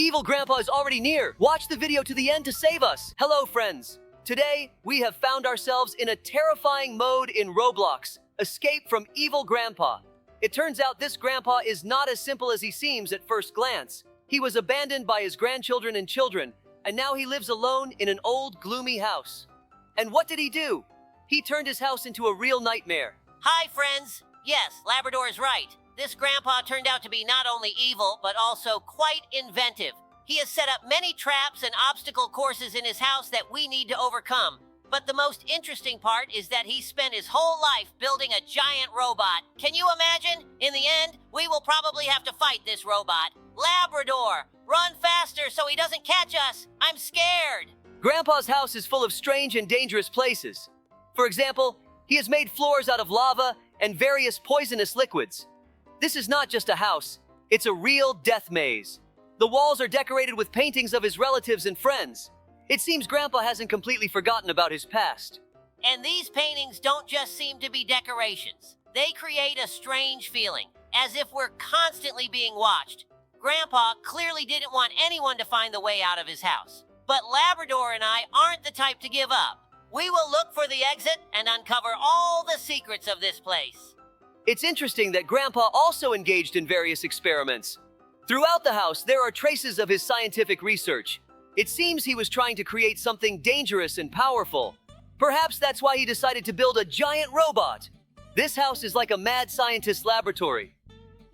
Evil Grandpa is already near. Watch the video to the end to save us. Hello, friends. Today, we have found ourselves in a terrifying mode in Roblox. Escape from Evil Grandpa. It turns out this grandpa is not as simple as he seems at first glance. He was abandoned by his grandchildren and children, and now he lives alone in an old, gloomy house. And what did he do? He turned his house into a real nightmare. Hi, friends. Yes, Labrador is right. This grandpa turned out to be not only evil, but also quite inventive. He has set up many traps and obstacle courses in his house that we need to overcome. But the most interesting part is that he spent his whole life building a giant robot. Can you imagine? In the end, we will probably have to fight this robot. Labrador, run faster so he doesn't catch us. I'm scared. Grandpa's house is full of strange and dangerous places. For example, he has made floors out of lava and various poisonous liquids. This is not just a house, it's a real death maze. The walls are decorated with paintings of his relatives and friends. It seems Grandpa hasn't completely forgotten about his past. And these paintings don't just seem to be decorations. They create a strange feeling, as if we're constantly being watched. Grandpa clearly didn't want anyone to find the way out of his house. But Labrador and I aren't the type to give up. We will look for the exit and uncover all the secrets of this place. It's interesting that Grandpa also engaged in various experiments. Throughout the house, there are traces of his scientific research. It seems he was trying to create something dangerous and powerful. Perhaps that's why he decided to build a giant robot. This house is like a mad scientist's laboratory.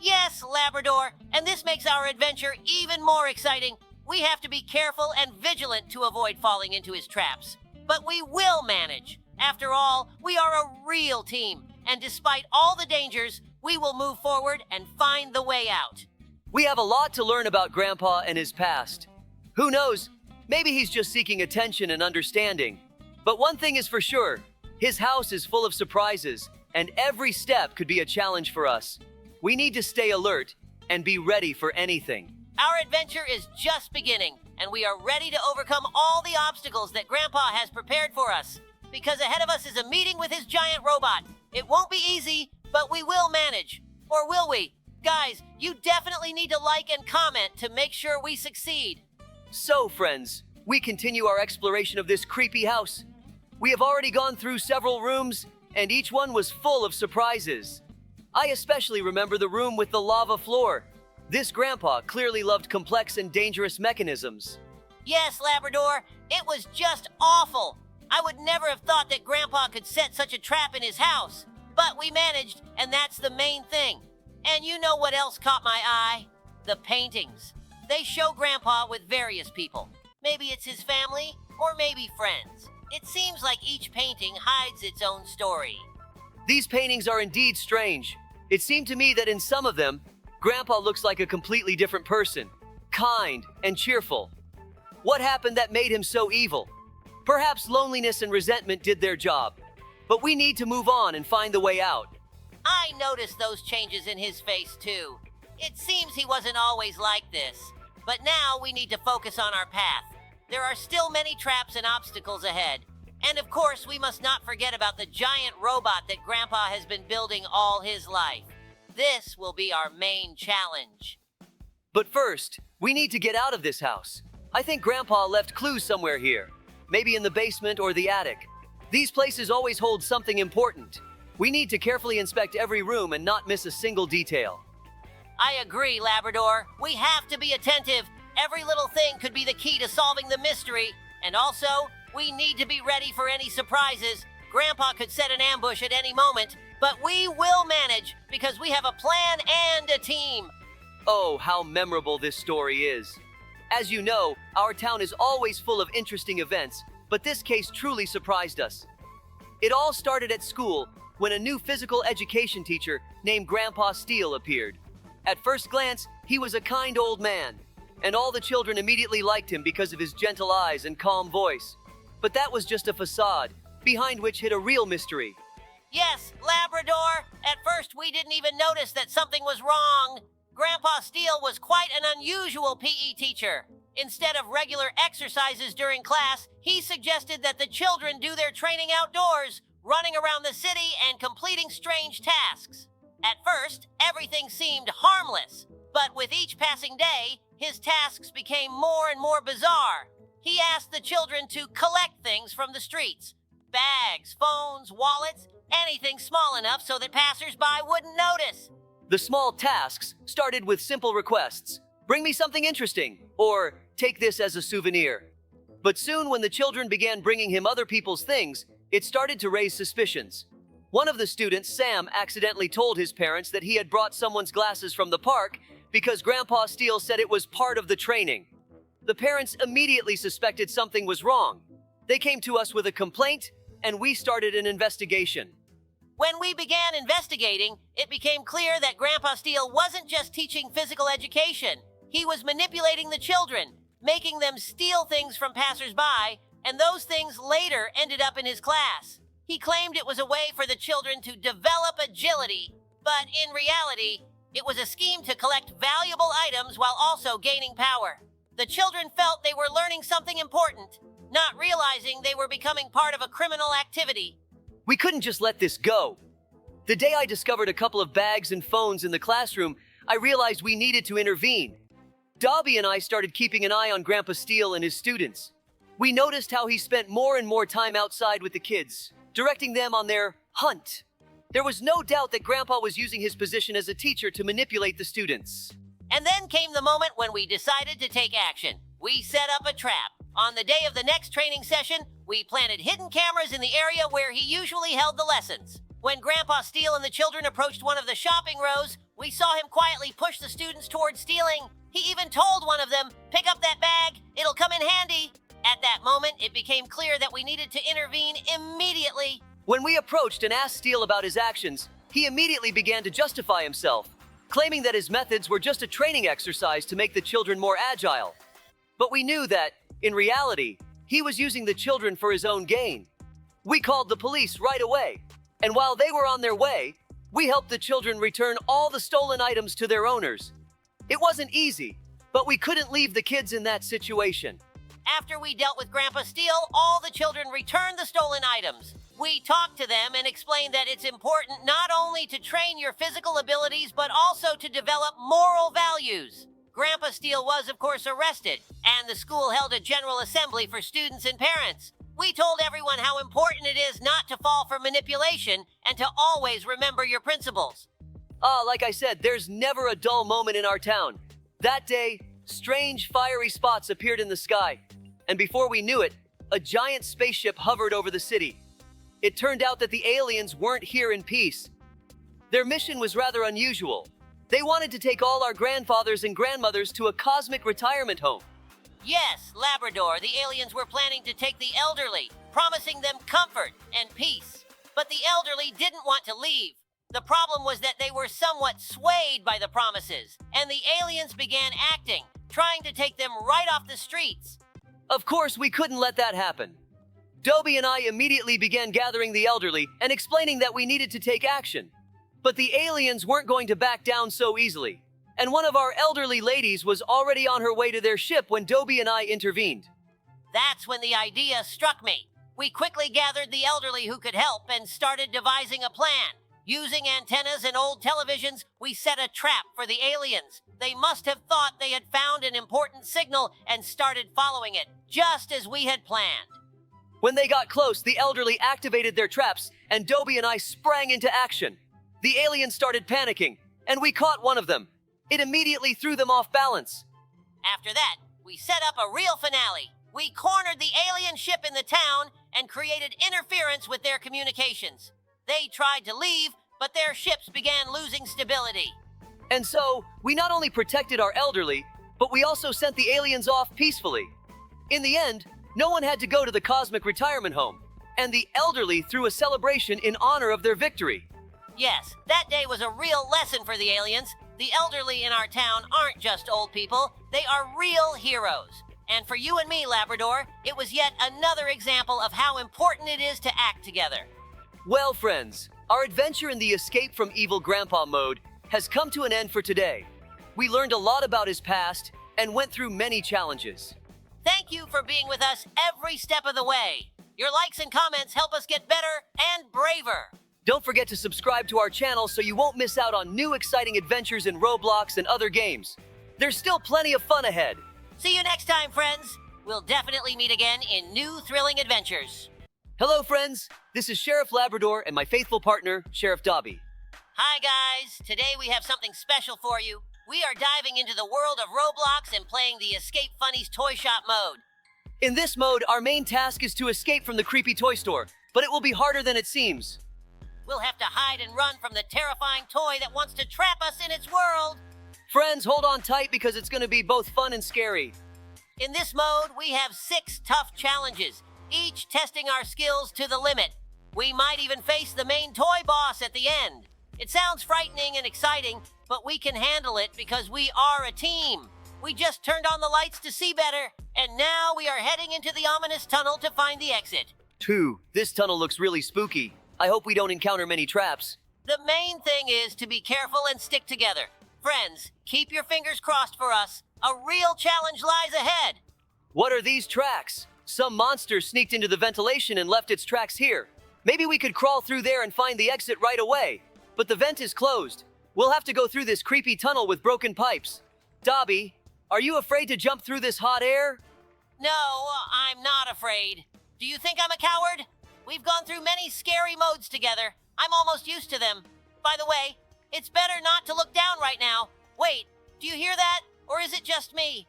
Yes, Labrador, and this makes our adventure even more exciting. We have to be careful and vigilant to avoid falling into his traps. But we will manage. After all, we are a real team, and despite all the dangers, we will move forward and find the way out. We have a lot to learn about Grandpa and his past. Who knows? Maybe he's just seeking attention and understanding. But one thing is for sure, his house is full of surprises, and every step could be a challenge for us. We need to stay alert and be ready for anything. Our adventure is just beginning, and we are ready to overcome all the obstacles that Grandpa has prepared for us. Because ahead of us is a meeting with his giant robot. It won't be easy, but we will manage. Or will we? Guys, you definitely need to like and comment to make sure we succeed. So, friends, we continue our exploration of this creepy house. We have already gone through several rooms, and each one was full of surprises. I especially remember the room with the lava floor. This grandpa clearly loved complex and dangerous mechanisms. Yes, Labrador, it was just awful. I would never have thought that Grandpa could set such a trap in his house. But we managed, and that's the main thing. And you know what else caught my eye? The paintings. They show Grandpa with various people. Maybe it's his family, or maybe friends. It seems like each painting hides its own story. These paintings are indeed strange. It seemed to me that in some of them, Grandpa looks like a completely different person, kind and cheerful. What happened that made him so evil? Perhaps loneliness and resentment did their job. But we need to move on and find the way out. I noticed those changes in his face too. It seems he wasn't always like this. But now we need to focus on our path. There are still many traps and obstacles ahead. And of course, we must not forget about the giant robot that Grandpa has been building all his life. This will be our main challenge. But first, we need to get out of this house. I think Grandpa left clues somewhere here. Maybe in the basement or the attic. These places always hold something important. We need to carefully inspect every room and not miss a single detail. I agree, Labrador. We have to be attentive. Every little thing could be the key to solving the mystery. And also, we need to be ready for any surprises. Grandpa could set an ambush at any moment, but we will manage because we have a plan and a team. Oh, how memorable this story is. As you know, our town is always full of interesting events, but this case truly surprised us. It all started at school when a new physical education teacher named Grandpa Steele appeared. At first glance, he was a kind old man, and all the children immediately liked him because of his gentle eyes and calm voice. But that was just a facade, behind which hid a real mystery. Yes, Labrador. At first, we didn't even notice that something was wrong. Grandpa Steele was quite an unusual PE teacher. Instead of regular exercises during class, he suggested that the children do their training outdoors, running around the city and completing strange tasks. At first, everything seemed harmless, but with each passing day, His tasks became more and more bizarre. He asked the children to collect things from the streets. Bags, phones, wallets, anything small enough so that passersby wouldn't notice. The small tasks started with simple requests. Bring me something interesting, or take this as a souvenir. But soon when the children began bringing him other people's things, it started to raise suspicions. One of the students, Sam, accidentally told his parents that he had brought someone's glasses from the park because Grandpa Steele said it was part of the training. The parents immediately suspected something was wrong. They came to us with a complaint, and we started an investigation. When we began investigating, it became clear that Grandpa Steele wasn't just teaching physical education. He was manipulating the children, making them steal things from passersby, and those things later ended up in his class. He claimed it was a way for the children to develop agility, but in reality, it was a scheme to collect valuable items while also gaining power. The children felt they were learning something important, not realizing they were becoming part of a criminal activity. We couldn't just let this go. The day I discovered a couple of bags and phones in the classroom, I realized we needed to intervene. Dobie and I started keeping an eye on Grandpa Steele and his students. We noticed how he spent more and more time outside with the kids, directing them on their hunt. There was no doubt that Grandpa was using his position as a teacher to manipulate the students. And then came the moment when we decided to take action. We set up a trap. On the day of the next training session, we planted hidden cameras in the area where he usually held the lessons. When Grandpa Steele and the children approached one of the shopping rows, we saw him quietly push the students towards stealing. He even told one of them, "Pick up that bag, it'll come in handy." At that moment, it became clear that we needed to intervene immediately. When we approached and asked Steele about his actions, he immediately began to justify himself, claiming that his methods were just a training exercise to make the children more agile. But we knew that, in reality, he was using the children for his own gain. We called the police right away, and while they were on their way, we helped the children return all the stolen items to their owners. It wasn't easy, but we couldn't leave the kids in that situation. After we dealt with Grandpa Steele, all the children returned the stolen items. We talked to them and explained that it's important not only to train your physical abilities, but also to develop moral values. Grandpa Steele was, of course, arrested, and the school held a general assembly for students and parents. We told everyone how important it is not to fall for manipulation and to always remember your principles. Like I said, there's never a dull moment in our town. That day, strange fiery spots appeared in the sky, and before we knew it, a giant spaceship hovered over the city. It turned out that the aliens weren't here in peace. Their mission was rather unusual. They wanted to take all our grandfathers and grandmothers to a cosmic retirement home. Yes, Labrador, the aliens were planning to take the elderly, promising them comfort and peace. But the elderly didn't want to leave. The problem was that they were somewhat swayed by the promises, and the aliens began acting, trying to take them right off the streets. Of course, we couldn't let that happen. Dobie and I immediately began gathering the elderly and explaining that we needed to take action. But the aliens weren't going to back down so easily, and one of our elderly ladies was already on her way to their ship when Dobie and I intervened. That's when the idea struck me. We quickly gathered the elderly who could help and started devising a plan. Using antennas and old televisions, we set a trap for the aliens. They must have thought they had found an important signal and started following it, just as we had planned. When they got close, the elderly activated their traps, and Dobie and I sprang into action. The aliens started panicking, and we caught one of them. It immediately threw them off balance. After that, we set up a real finale. We cornered the alien ship in the town and created interference with their communications. They tried to leave, but their ships began losing stability. And so, we not only protected our elderly, but we also sent the aliens off peacefully. In the end, no one had to go to the cosmic retirement home, and the elderly threw a celebration in honor of their victory. Yes, that day was a real lesson for the aliens. The elderly in our town aren't just old people, they are real heroes. And for you and me, Labrador, it was yet another example of how important it is to act together. Well, friends, our adventure in the Escape from Evil Grandpa mode has come to an end for today. We learned a lot about his past and went through many challenges. Thank you for being with us every step of the way. Your likes and comments help us get better and braver. Don't forget to subscribe to our channel so you won't miss out on new exciting adventures in Roblox and other games. There's still plenty of fun ahead. See you next time, friends. We'll definitely meet again in new thrilling adventures. Hello, friends. This is Sheriff Labrador and my faithful partner, Sheriff Dobie. Hi, guys. Today we have something special for you. We are diving into the world of Roblox and playing the Escape Funnies Toy Shop mode. In this mode, our main task is to escape from the creepy toy store, but it will be harder than it seems. We'll have to hide and run from the terrifying toy that wants to trap us in its world. Friends, hold on tight because it's going to be both fun and scary. In this mode, we have 6 tough challenges, each testing our skills to the limit. We might even face the main toy boss at the end. It sounds frightening and exciting, but we can handle it because we are a team. We just turned on the lights to see better, and now we are heading into the ominous tunnel to find the exit. This tunnel looks really spooky. I hope we don't encounter many traps. The main thing is to be careful and stick together. Friends, keep your fingers crossed for us. A real challenge lies ahead. What are these tracks? Some monster sneaked into the ventilation and left its tracks here. Maybe we could crawl through there and find the exit right away. But the vent is closed. We'll have to go through this creepy tunnel with broken pipes. Dobie, are you afraid to jump through this hot air? No, I'm not afraid. Do you think I'm a coward? We've gone through many scary modes together. I'm almost used to them. By the way, it's better not to look down right now. Wait, do you hear that? Or is it just me?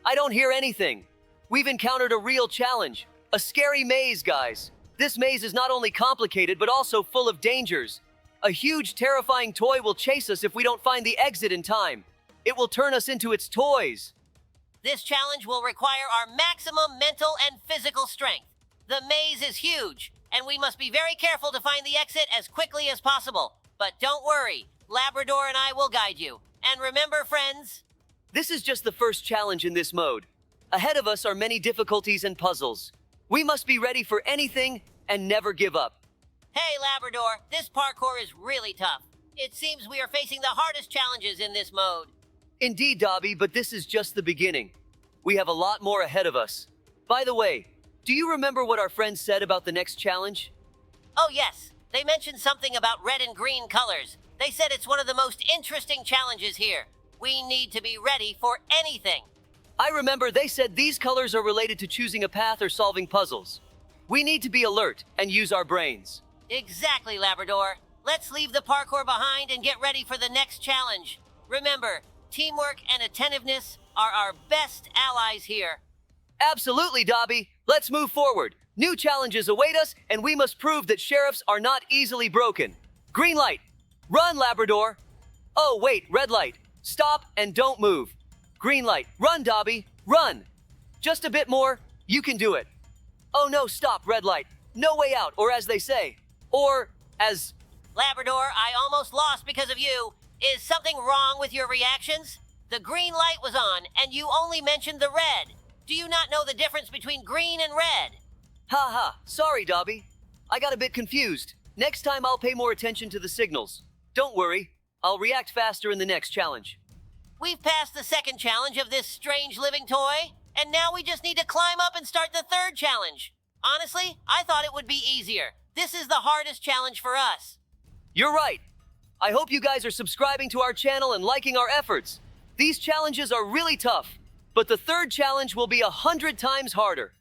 I don't hear anything. We've encountered a real challenge. A scary maze, guys. This maze is not only complicated, but also full of dangers. A huge, terrifying toy will chase us if we don't find the exit in time. It will turn us into its toys. This challenge will require our maximum mental and physical strength. The maze is huge, and we must be very careful to find the exit as quickly as possible. But don't worry, Labrador and I will guide you. And remember, friends, this is just the first challenge in this mode. Ahead of us are many difficulties and puzzles. We must be ready for anything and never give up. Hey, Labrador, this parkour is really tough. It seems we are facing the hardest challenges in this mode. Indeed, Dobie, but this is just the beginning. We have a lot more ahead of us. By the way, do you remember what our friends said about the next challenge? Oh, yes. They mentioned something about red and green colors. They said it's one of the most interesting challenges here. We need to be ready for anything. I remember they said these colors are related to choosing a path or solving puzzles. We need to be alert and use our brains. Exactly, Labrador. Let's leave the parkour behind and get ready for the next challenge. Remember, teamwork and attentiveness are our best allies here. Absolutely, Dobie. Let's move forward. New challenges await us, and we must prove that sheriffs are not easily broken. Green light. Run, Labrador. Oh, wait, red light. Stop and don't move. Green light. Run, Dobie. Run. Just a bit more. You can do it. Oh no, stop, red light. No way out, or as they say. Or as... Labrador, I almost lost because of you. Is something wrong with your reactions? The green light was on, and you only mentioned the red. Do you not know the difference between green and red? Ha ha. Sorry, Dobie. I got a bit confused. Next time I'll pay more attention to the signals. Don't worry. I'll react faster in the next challenge. We've passed the second challenge of this strange living toy, and now we just need to climb up and start the third challenge. Honestly, I thought it would be easier. This is the hardest challenge for us. You're right. I hope you guys are subscribing to our channel and liking our efforts. These challenges are really tough, but the third challenge will be 100 times harder.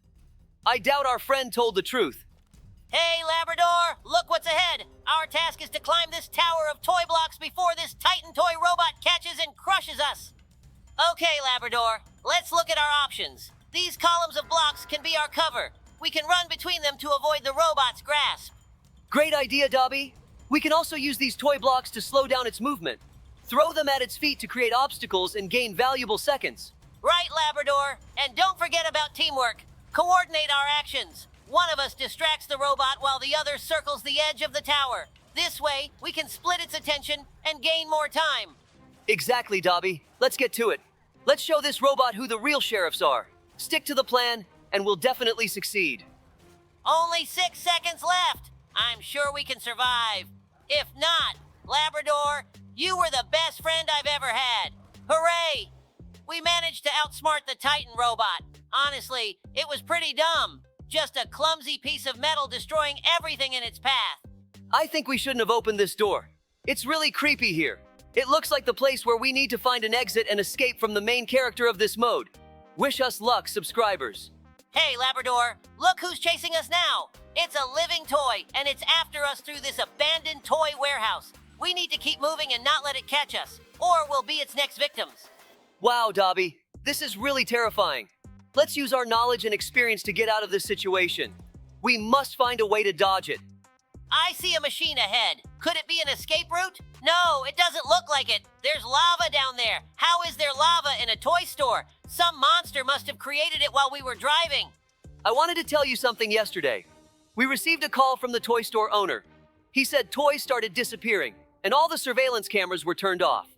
I doubt our friend told the truth. Hey, Labrador, look what's ahead. Our task is to climb this tower of toy blocks before this Titan toy robot catches and crushes us. Okay, Labrador, let's look at our options. These columns of blocks can be our cover. We can run between them to avoid the robot's grasp. Great idea, Dobie. We can also use these toy blocks to slow down its movement. Throw them at its feet to create obstacles and gain valuable seconds. Right, Labrador. And don't forget about teamwork. Coordinate our actions. One of us distracts the robot while the other circles the edge of the tower. This way, we can split its attention and gain more time. Exactly, Dobie. Let's get to it. Let's show this robot who the real sheriffs are. Stick to the plan, and we'll definitely succeed. Only 6 seconds left. I'm sure we can survive. If not, Labrador, you were the best friend I've ever had. Hooray! We managed to outsmart the Titan robot. Honestly, it was pretty dumb. Just a clumsy piece of metal destroying everything in its path. I think we shouldn't have opened this door. It's really creepy here. It looks like the place where we need to find an exit and escape from the main character of this mode. Wish us luck, subscribers. Hey, Labrador, look who's chasing us now. It's a living toy, and it's after us through this abandoned toy warehouse. We need to keep moving and not let it catch us, or we'll be its next victims. Wow, Dobie, this is really terrifying. Let's use our knowledge and experience to get out of this situation. We must find a way to dodge it. I see a machine ahead. Could it be an escape route? No, it doesn't look like it. There's lava down there. How is there lava in a toy store? Some monster must have created it while we were driving. I wanted to tell you something yesterday. We received a call from the toy store owner. He said toys started disappearing, and all the surveillance cameras were turned off.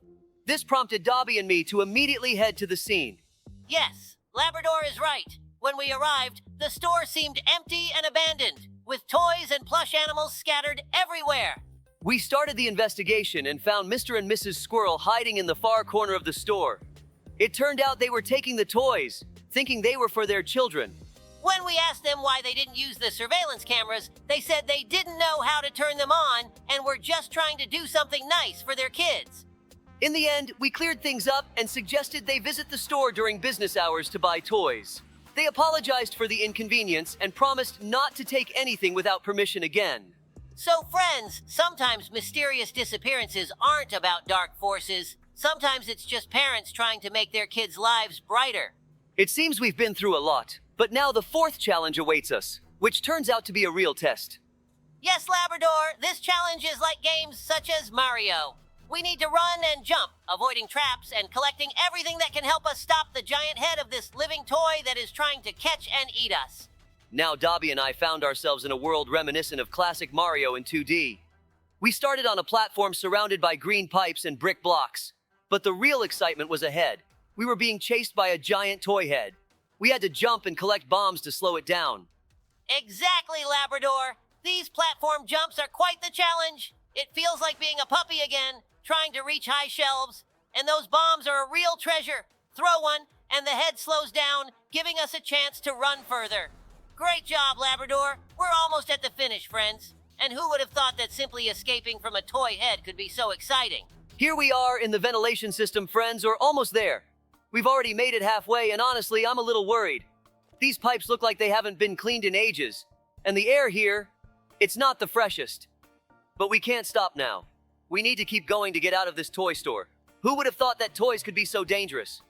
This prompted Dobie and me to immediately head to the scene. Yes, Labrador is right. When we arrived, the store seemed empty and abandoned, with toys and plush animals scattered everywhere. We started the investigation and found Mr. and Mrs. Squirrel hiding in the far corner of the store. It turned out they were taking the toys, thinking they were for their children. When we asked them why they didn't use the surveillance cameras, they said they didn't know how to turn them on and were just trying to do something nice for their kids. In the end, we cleared things up and suggested they visit the store during business hours to buy toys. They apologized for the inconvenience and promised not to take anything without permission again. So friends, sometimes mysterious disappearances aren't about dark forces. Sometimes it's just parents trying to make their kids' lives brighter. It seems we've been through a lot, but now the fourth challenge awaits us, which turns out to be a real test. Yes, Labrador, this challenge is like games such as Mario. We need to run and jump, avoiding traps and collecting everything that can help us stop the giant head of this living toy that is trying to catch and eat us. Now Dobie and I found ourselves in a world reminiscent of classic Mario in 2D. We started on a platform surrounded by green pipes and brick blocks, but the real excitement was ahead. We were being chased by a giant toy head. We had to jump and collect bombs to slow it down. Exactly, Labrador. These platform jumps are quite the challenge. It feels like being a puppy again, trying to reach high shelves. And those bombs are a real treasure. Throw one, and the head slows down, giving us a chance to run further. Great job, Labrador. We're almost at the finish, friends. And who would have thought that simply escaping from a toy head could be so exciting? Here we are in the ventilation system, friends, or almost there. We've already made it halfway, and honestly, I'm a little worried. These pipes look like they haven't been cleaned in ages. And the air here, it's not the freshest. But we can't stop now. We need to keep going to get out of this toy store. Who would have thought that toys could be so dangerous?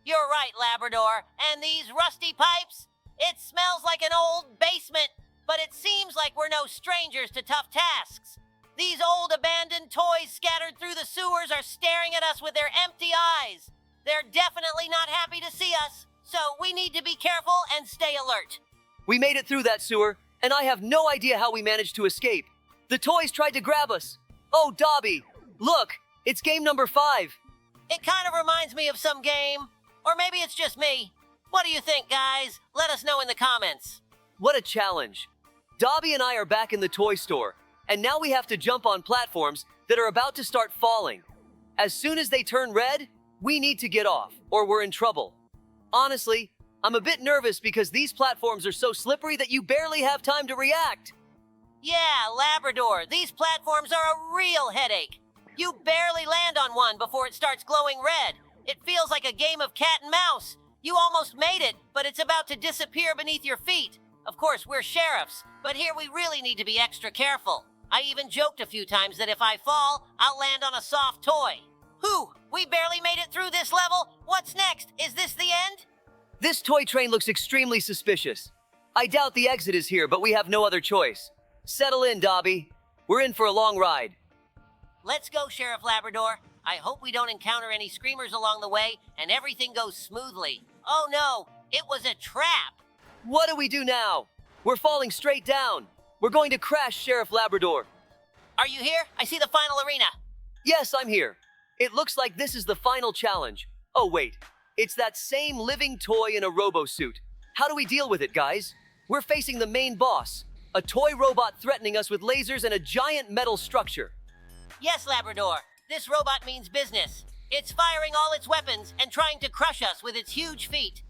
You're right, Labrador. And these rusty pipes? It smells like an old basement, but it seems like we're no strangers to tough tasks. These old abandoned toys scattered through the sewers are staring at us with their empty eyes. They're definitely not happy to see us, so we need to be careful and stay alert. We made it through that sewer, and I have no idea how we managed to escape. The toys tried to grab us. Oh, Dobie, look, it's game number 5. It kind of reminds me of some game, or maybe it's just me. What do you think, guys? Let us know in the comments. What a challenge. Dobie and I are back in the toy store, and now we have to jump on platforms that are about to start falling. As soon as they turn red, we need to get off, or we're in trouble. Honestly, I'm a bit nervous because these platforms are so slippery that you barely have time to react. Yeah, Labrador, these platforms are a real headache. You barely land on one before it starts glowing red. It feels like a game of cat and mouse. You almost made it, but it's about to disappear beneath your feet. Of course, we're sheriffs, but here we really need to be extra careful. I even joked a few times that if I fall, I'll land on a soft toy. Whew, we barely made it through this level. What's next? Is this the end? This toy train looks extremely suspicious. I doubt the exit is here, but we have no other choice. Settle in, Dobie. We're in for a long ride. Let's go, Sheriff Labrador. I hope we don't encounter any screamers along the way and everything goes smoothly. Oh no, it was a trap. What do we do now? We're falling straight down. We're going to crash, Sheriff Labrador. Are you here? I see the final arena. Yes, I'm here. It looks like this is the final challenge. Oh, wait. It's that same living toy in a robo-suit. How do we deal with it, guys? We're facing the main boss, a toy robot threatening us with lasers and a giant metal structure. Yes, Labrador. This robot means business. It's firing all its weapons and trying to crush us with its huge feet.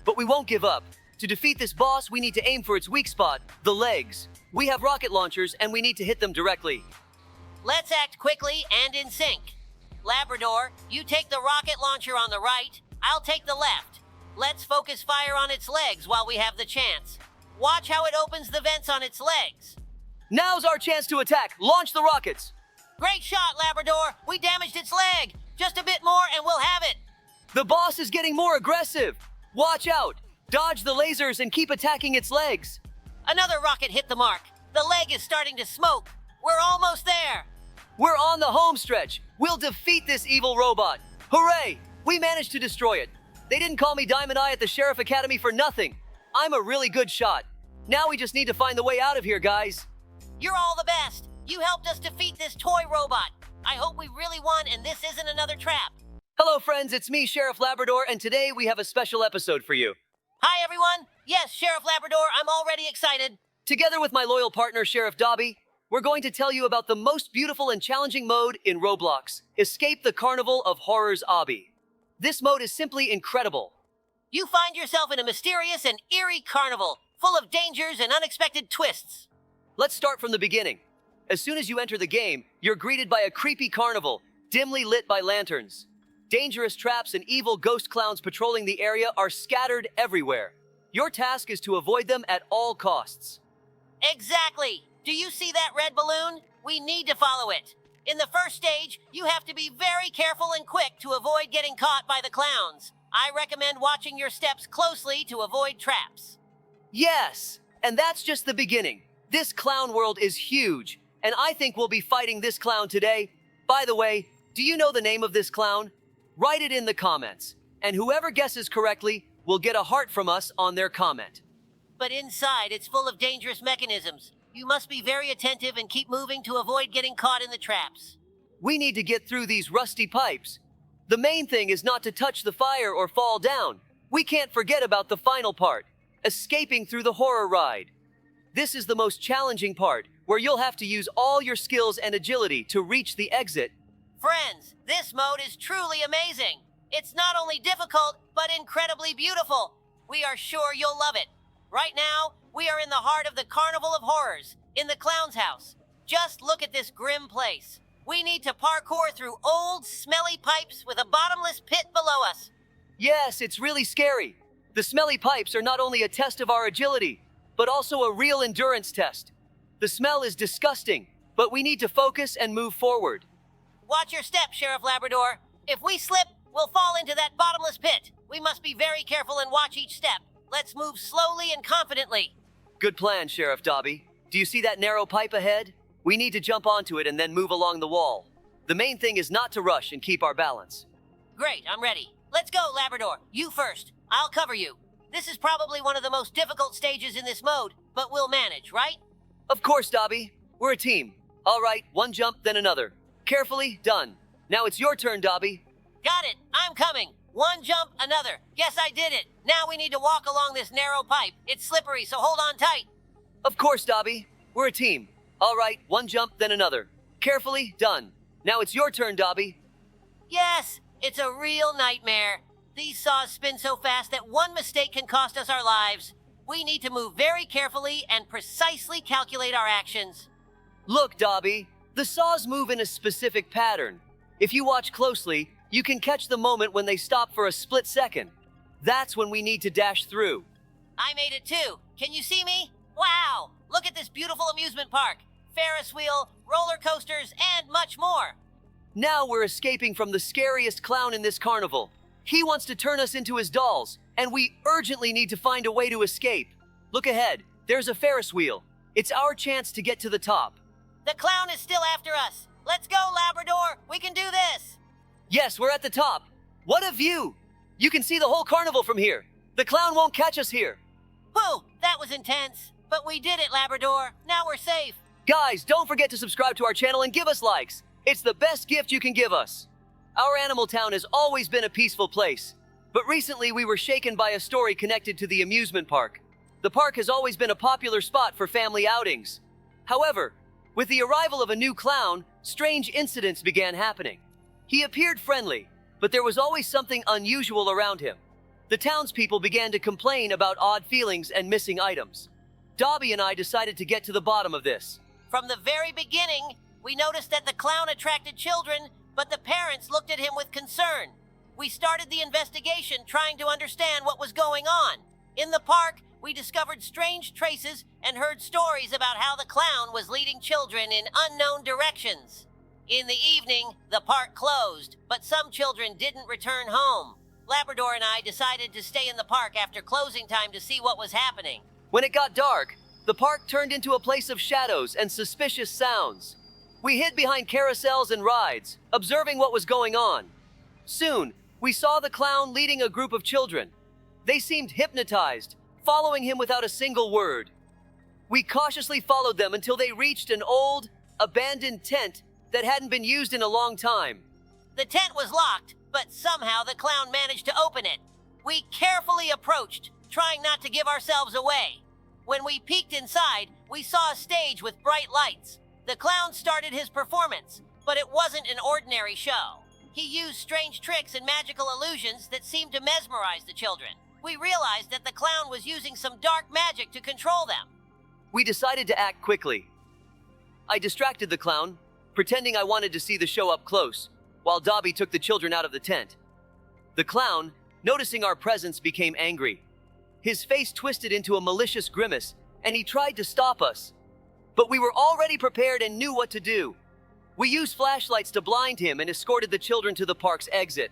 But we won't give up. To defeat this boss, we need to aim for its weak spot, the legs. We have rocket launchers and we need to hit them directly. Let's act quickly and in sync. Labrador, you take the rocket launcher on the right, I'll take the left. Let's focus fire on its legs while we have the chance. Watch how it opens the vents on its legs. Now's our chance to attack. Launch the rockets. Great shot, Labrador. We damaged its leg. Just a bit more and we'll have it. The boss is getting more aggressive. Watch out. Dodge the lasers and keep attacking its legs. Another rocket hit the mark. The leg is starting to smoke. We're almost there. We're on the home stretch. We'll defeat this evil robot. Hooray! We managed to destroy it. They didn't call me Diamond Eye at the Sheriff Academy for nothing. I'm a really good shot. Now we just need to find the way out of here, guys. You're all the best. You helped us defeat this toy robot. I hope we really won and this isn't another trap. Hello, friends. It's me, Sheriff Labrador, and today we have a special episode for you. Hi, everyone. Yes, Sheriff Labrador, I'm already excited. Together with my loyal partner, Sheriff Dobie, we're going to tell you about the most beautiful and challenging mode in Roblox, Escape the Carnival of Horrors Obby. This mode is simply incredible. You find yourself in a mysterious and eerie carnival, full of dangers and unexpected twists. Let's start from the beginning. As soon as you enter the game, you're greeted by a creepy carnival, dimly lit by lanterns. Dangerous traps and evil ghost clowns patrolling the area are scattered everywhere. Your task is to avoid them at all costs. Exactly. Do you see that red balloon? We need to follow it. In the first stage, you have to be very careful and quick to avoid getting caught by the clowns. I recommend watching your steps closely to avoid traps. Yes, and that's just the beginning. This clown world is huge, and I think we'll be fighting this clown today. By the way, do you know the name of this clown? Write it in the comments, and whoever guesses correctly will get a heart from us on their comment. But inside, it's full of dangerous mechanisms. You must be very attentive and keep moving to avoid getting caught in the traps. We need to get through these rusty pipes. The main thing is not to touch the fire or fall down. We can't forget about the final part, escaping through the horror ride. This is the most challenging part, where you'll have to use all your skills and agility to reach the exit. Friends, this mode is truly amazing. It's not only difficult, but incredibly beautiful. We are sure you'll love it. Right now, we are in the heart of the Carnival of Horrors, in the clown's house. Just look at this grim place. We need to parkour through old, smelly pipes with a bottomless pit below us. Yes, it's really scary. The smelly pipes are not only a test of our agility, but also a real endurance test. The smell is disgusting, but we need to focus and move forward. Watch your step, Sheriff Labrador. If we slip, we'll fall into that bottomless pit. We must be very careful and watch each step. Let's move slowly and confidently. Good plan, Sheriff Dobie. Do you see that narrow pipe ahead? We need to jump onto it and then move along the wall. The main thing is not to rush and keep our balance. Great, I'm ready. Let's go, Labrador. You first. I'll cover you. This is probably one of the most difficult stages in this mode, but we'll manage, right? Of course, Dobie. We're a team. All right, one jump, then another. Carefully, done. Now it's your turn, Dobie. Got it. I'm coming. One jump, another. Yes, I did it. Now we need to walk along this narrow pipe. It's slippery, so hold on tight. Of course, Dobie. We're a team. All right, one jump, then another. Carefully, done. Now it's your turn, Dobie. Yes, it's a real nightmare. These saws spin so fast that one mistake can cost us our lives. We need to move very carefully and precisely calculate our actions. Look, Dobie. The saws move in a specific pattern. If you watch closely, you can catch the moment when they stop for a split second. That's when we need to dash through. I made it too. Can you see me? Wow! Look at this beautiful amusement park. Ferris wheel, roller coasters, and much more. Now we're escaping from the scariest clown in this carnival. He wants to turn us into his dolls, and we urgently need to find a way to escape. Look ahead. There's a Ferris wheel. It's our chance to get to the top. The clown is still after us. Let's go, Labrador. We can do this. Yes, we're at the top. What a view! You can see the whole carnival from here. The clown won't catch us here. Whew, that was intense. But we did it, Labrador. Now we're safe. Guys, don't forget to subscribe to our channel and give us likes. It's the best gift you can give us. Our animal town has always been a peaceful place. But recently we were shaken by a story connected to the amusement park. The park has always been a popular spot for family outings. However, with the arrival of a new clown, strange incidents began happening. He appeared friendly, but there was always something unusual around him. The townspeople began to complain about odd feelings and missing items. Dobie and I decided to get to the bottom of this. From the very beginning, we noticed that the clown attracted children, but the parents looked at him with concern. We started the investigation trying to understand what was going on. In the park, we discovered strange traces and heard stories about how the clown was leading children in unknown directions. In the evening, the park closed, but some children didn't return home. Labrador and I decided to stay in the park after closing time to see what was happening. When it got dark, the park turned into a place of shadows and suspicious sounds. We hid behind carousels and rides, observing what was going on. Soon, we saw the clown leading a group of children. They seemed hypnotized, following him without a single word. We cautiously followed them until they reached an old, abandoned tent that hadn't been used in a long time. The tent was locked, but somehow the clown managed to open it. We carefully approached, trying not to give ourselves away. When we peeked inside, we saw a stage with bright lights. The clown started his performance, but it wasn't an ordinary show. He used strange tricks and magical illusions that seemed to mesmerize the children. We realized that the clown was using some dark magic to control them. We decided to act quickly. I distracted the clown, pretending I wanted to see the show up close, while Dobie took the children out of the tent. The clown, noticing our presence, became angry. His face twisted into a malicious grimace, and he tried to stop us. But we were already prepared and knew what to do. We used flashlights to blind him and escorted the children to the park's exit.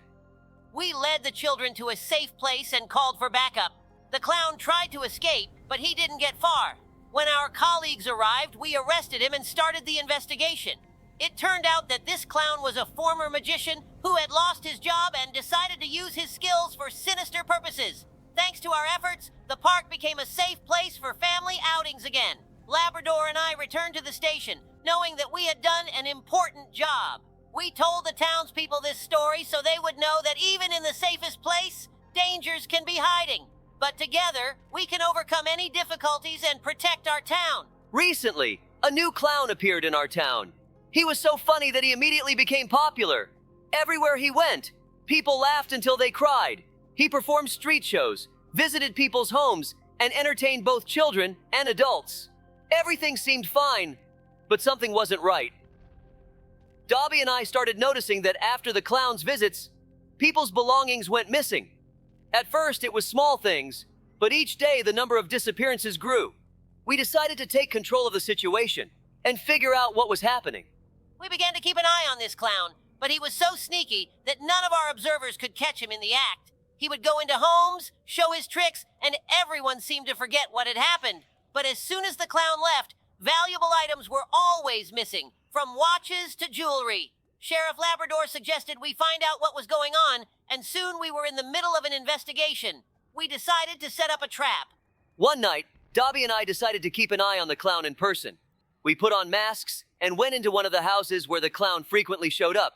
We led the children to a safe place and called for backup. The clown tried to escape, but he didn't get far. When our colleagues arrived, we arrested him and started the investigation. It turned out that this clown was a former magician who had lost his job and decided to use his skills for sinister purposes. Thanks to our efforts, the park became a safe place for family outings again. Labrador and I returned to the station, knowing that we had done an important job. We told the townspeople this story so they would know that even in the safest place, dangers can be hiding. But together, we can overcome any difficulties and protect our town. Recently, a new clown appeared in our town. He was so funny that he immediately became popular. Everywhere he went, people laughed until they cried. He performed street shows, visited people's homes, and entertained both children and adults. Everything seemed fine, but something wasn't right. Dobie and I started noticing that after the clown's visits, people's belongings went missing. At first, it was small things, but each day the number of disappearances grew. We decided to take control of the situation and figure out what was happening. We began to keep an eye on this clown, but he was so sneaky that none of our observers could catch him in the act. He would go into homes, show his tricks, and everyone seemed to forget what had happened. But as soon as the clown left, valuable items were always missing, from watches to jewelry. Sheriff Labrador suggested we find out what was going on, and soon we were in the middle of an investigation. We decided to set up a trap. One night, Dobie and I decided to keep an eye on the clown in person. We put on masks and went into one of the houses where the clown frequently showed up.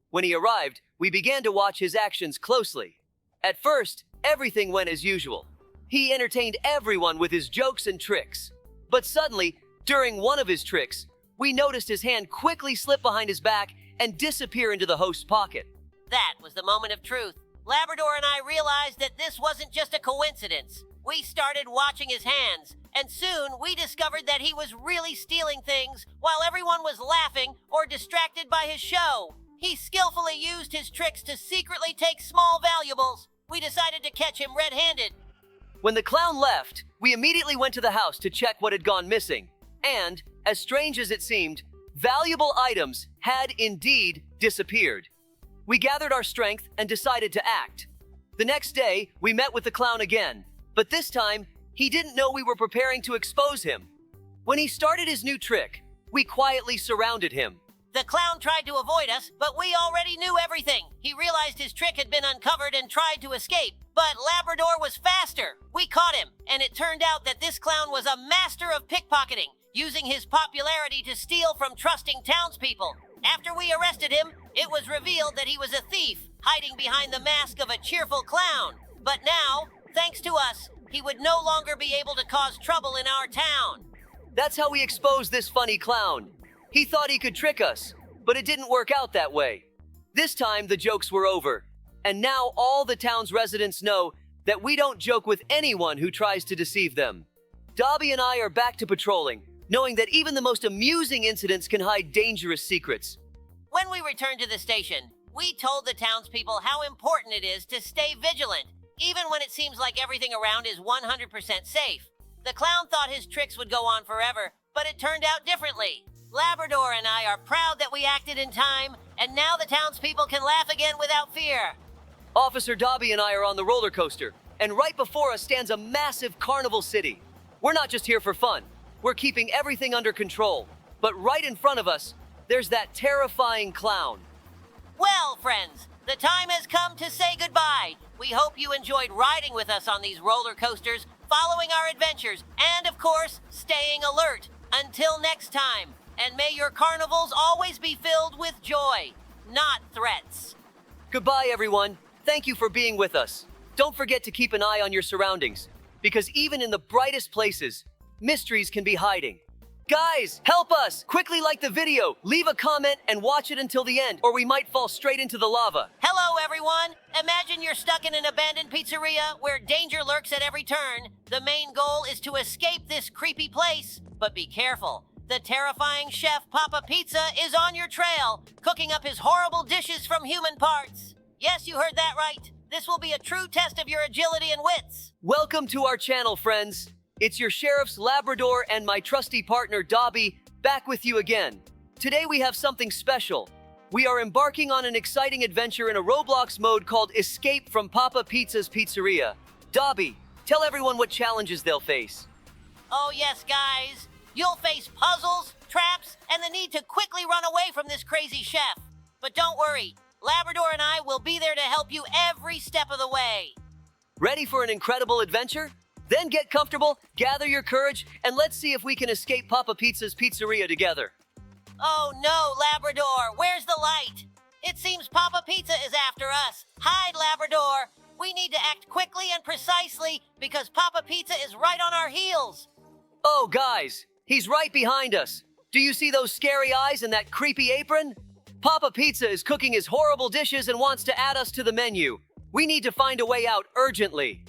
When he arrived, we began to watch his actions closely. At first, everything went as usual. He entertained everyone with his jokes and tricks. But suddenly, during one of his tricks, we noticed his hand quickly slip behind his back and disappear into the host's pocket. That was the moment of truth. Labrador and I realized that this wasn't just a coincidence. We started watching his hands, and soon we discovered that he was really stealing things while everyone was laughing or distracted by his show. He skillfully used his tricks to secretly take small valuables. We decided to catch him red-handed. When the clown left, we immediately went to the house to check what had gone missing. And, as strange as it seemed, valuable items had indeed disappeared. We gathered our strength and decided to act. The next day, we met with the clown again, but this time, he didn't know we were preparing to expose him. When he started his new trick, we quietly surrounded him. The clown tried to avoid us, but we already knew everything. He realized his trick had been uncovered and tried to escape, but Labrador was faster. We caught him, and it turned out that this clown was a master of pickpocketing, using his popularity to steal from trusting townspeople. After we arrested him, it was revealed that he was a thief, hiding behind the mask of a cheerful clown. But now, thanks to us, he would no longer be able to cause trouble in our town. That's how we exposed this funny clown. He thought he could trick us, but it didn't work out that way. This time, the jokes were over, and now all the town's residents know that we don't joke with anyone who tries to deceive them. Dobie and I are back to patrolling, knowing that even the most amusing incidents can hide dangerous secrets. When we returned to the station, we told the townspeople how important it is to stay vigilant, even when it seems like everything around is 100% safe. The clown thought his tricks would go on forever, but it turned out differently. Labrador and I are proud that we acted in time, and now the townspeople can laugh again without fear. Officer Dobie and I are on the roller coaster, and right before us stands a massive carnival city. We're not just here for fun. We're keeping everything under control. But right in front of us, there's that terrifying clown. Well, friends, the time has come to say goodbye. We hope you enjoyed riding with us on these roller coasters, following our adventures, and of course, staying alert. Until next time, and may your carnivals always be filled with joy, not threats. Goodbye, everyone. Thank you for being with us. Don't forget to keep an eye on your surroundings, because even in the brightest places, mysteries can be hiding. Guys, help us! Quickly like the video, leave a comment, and watch it until the end, or we might fall straight into the lava. Hello, everyone! Imagine you're stuck in an abandoned pizzeria where danger lurks at every turn. The main goal is to escape this creepy place, but be careful. The terrifying chef Papa Pizza is on your trail, cooking up his horrible dishes from human parts. Yes, you heard that right. This will be a true test of your agility and wits. Welcome to our channel, friends. It's your sheriff's Labrador and my trusty partner Dobie back with you again. Today we have something special. We are embarking on an exciting adventure in a Roblox mode called Escape from Papa Pizza's Pizzeria. Dobie, tell everyone what challenges they'll face. Oh yes, guys. You'll face puzzles, traps, and the need to quickly run away from this crazy chef. But don't worry, Labrador and I will be there to help you every step of the way. Ready for an incredible adventure? Then get comfortable, gather your courage, and let's see if we can escape Papa Pizza's Pizzeria together. Oh no, Labrador, where's the light? It seems Papa Pizza is after us. Hide, Labrador. We need to act quickly and precisely because Papa Pizza is right on our heels. Oh, guys, he's right behind us. Do you see those scary eyes and that creepy apron? Papa Pizza is cooking his horrible dishes and wants to add us to the menu. We need to find a way out urgently.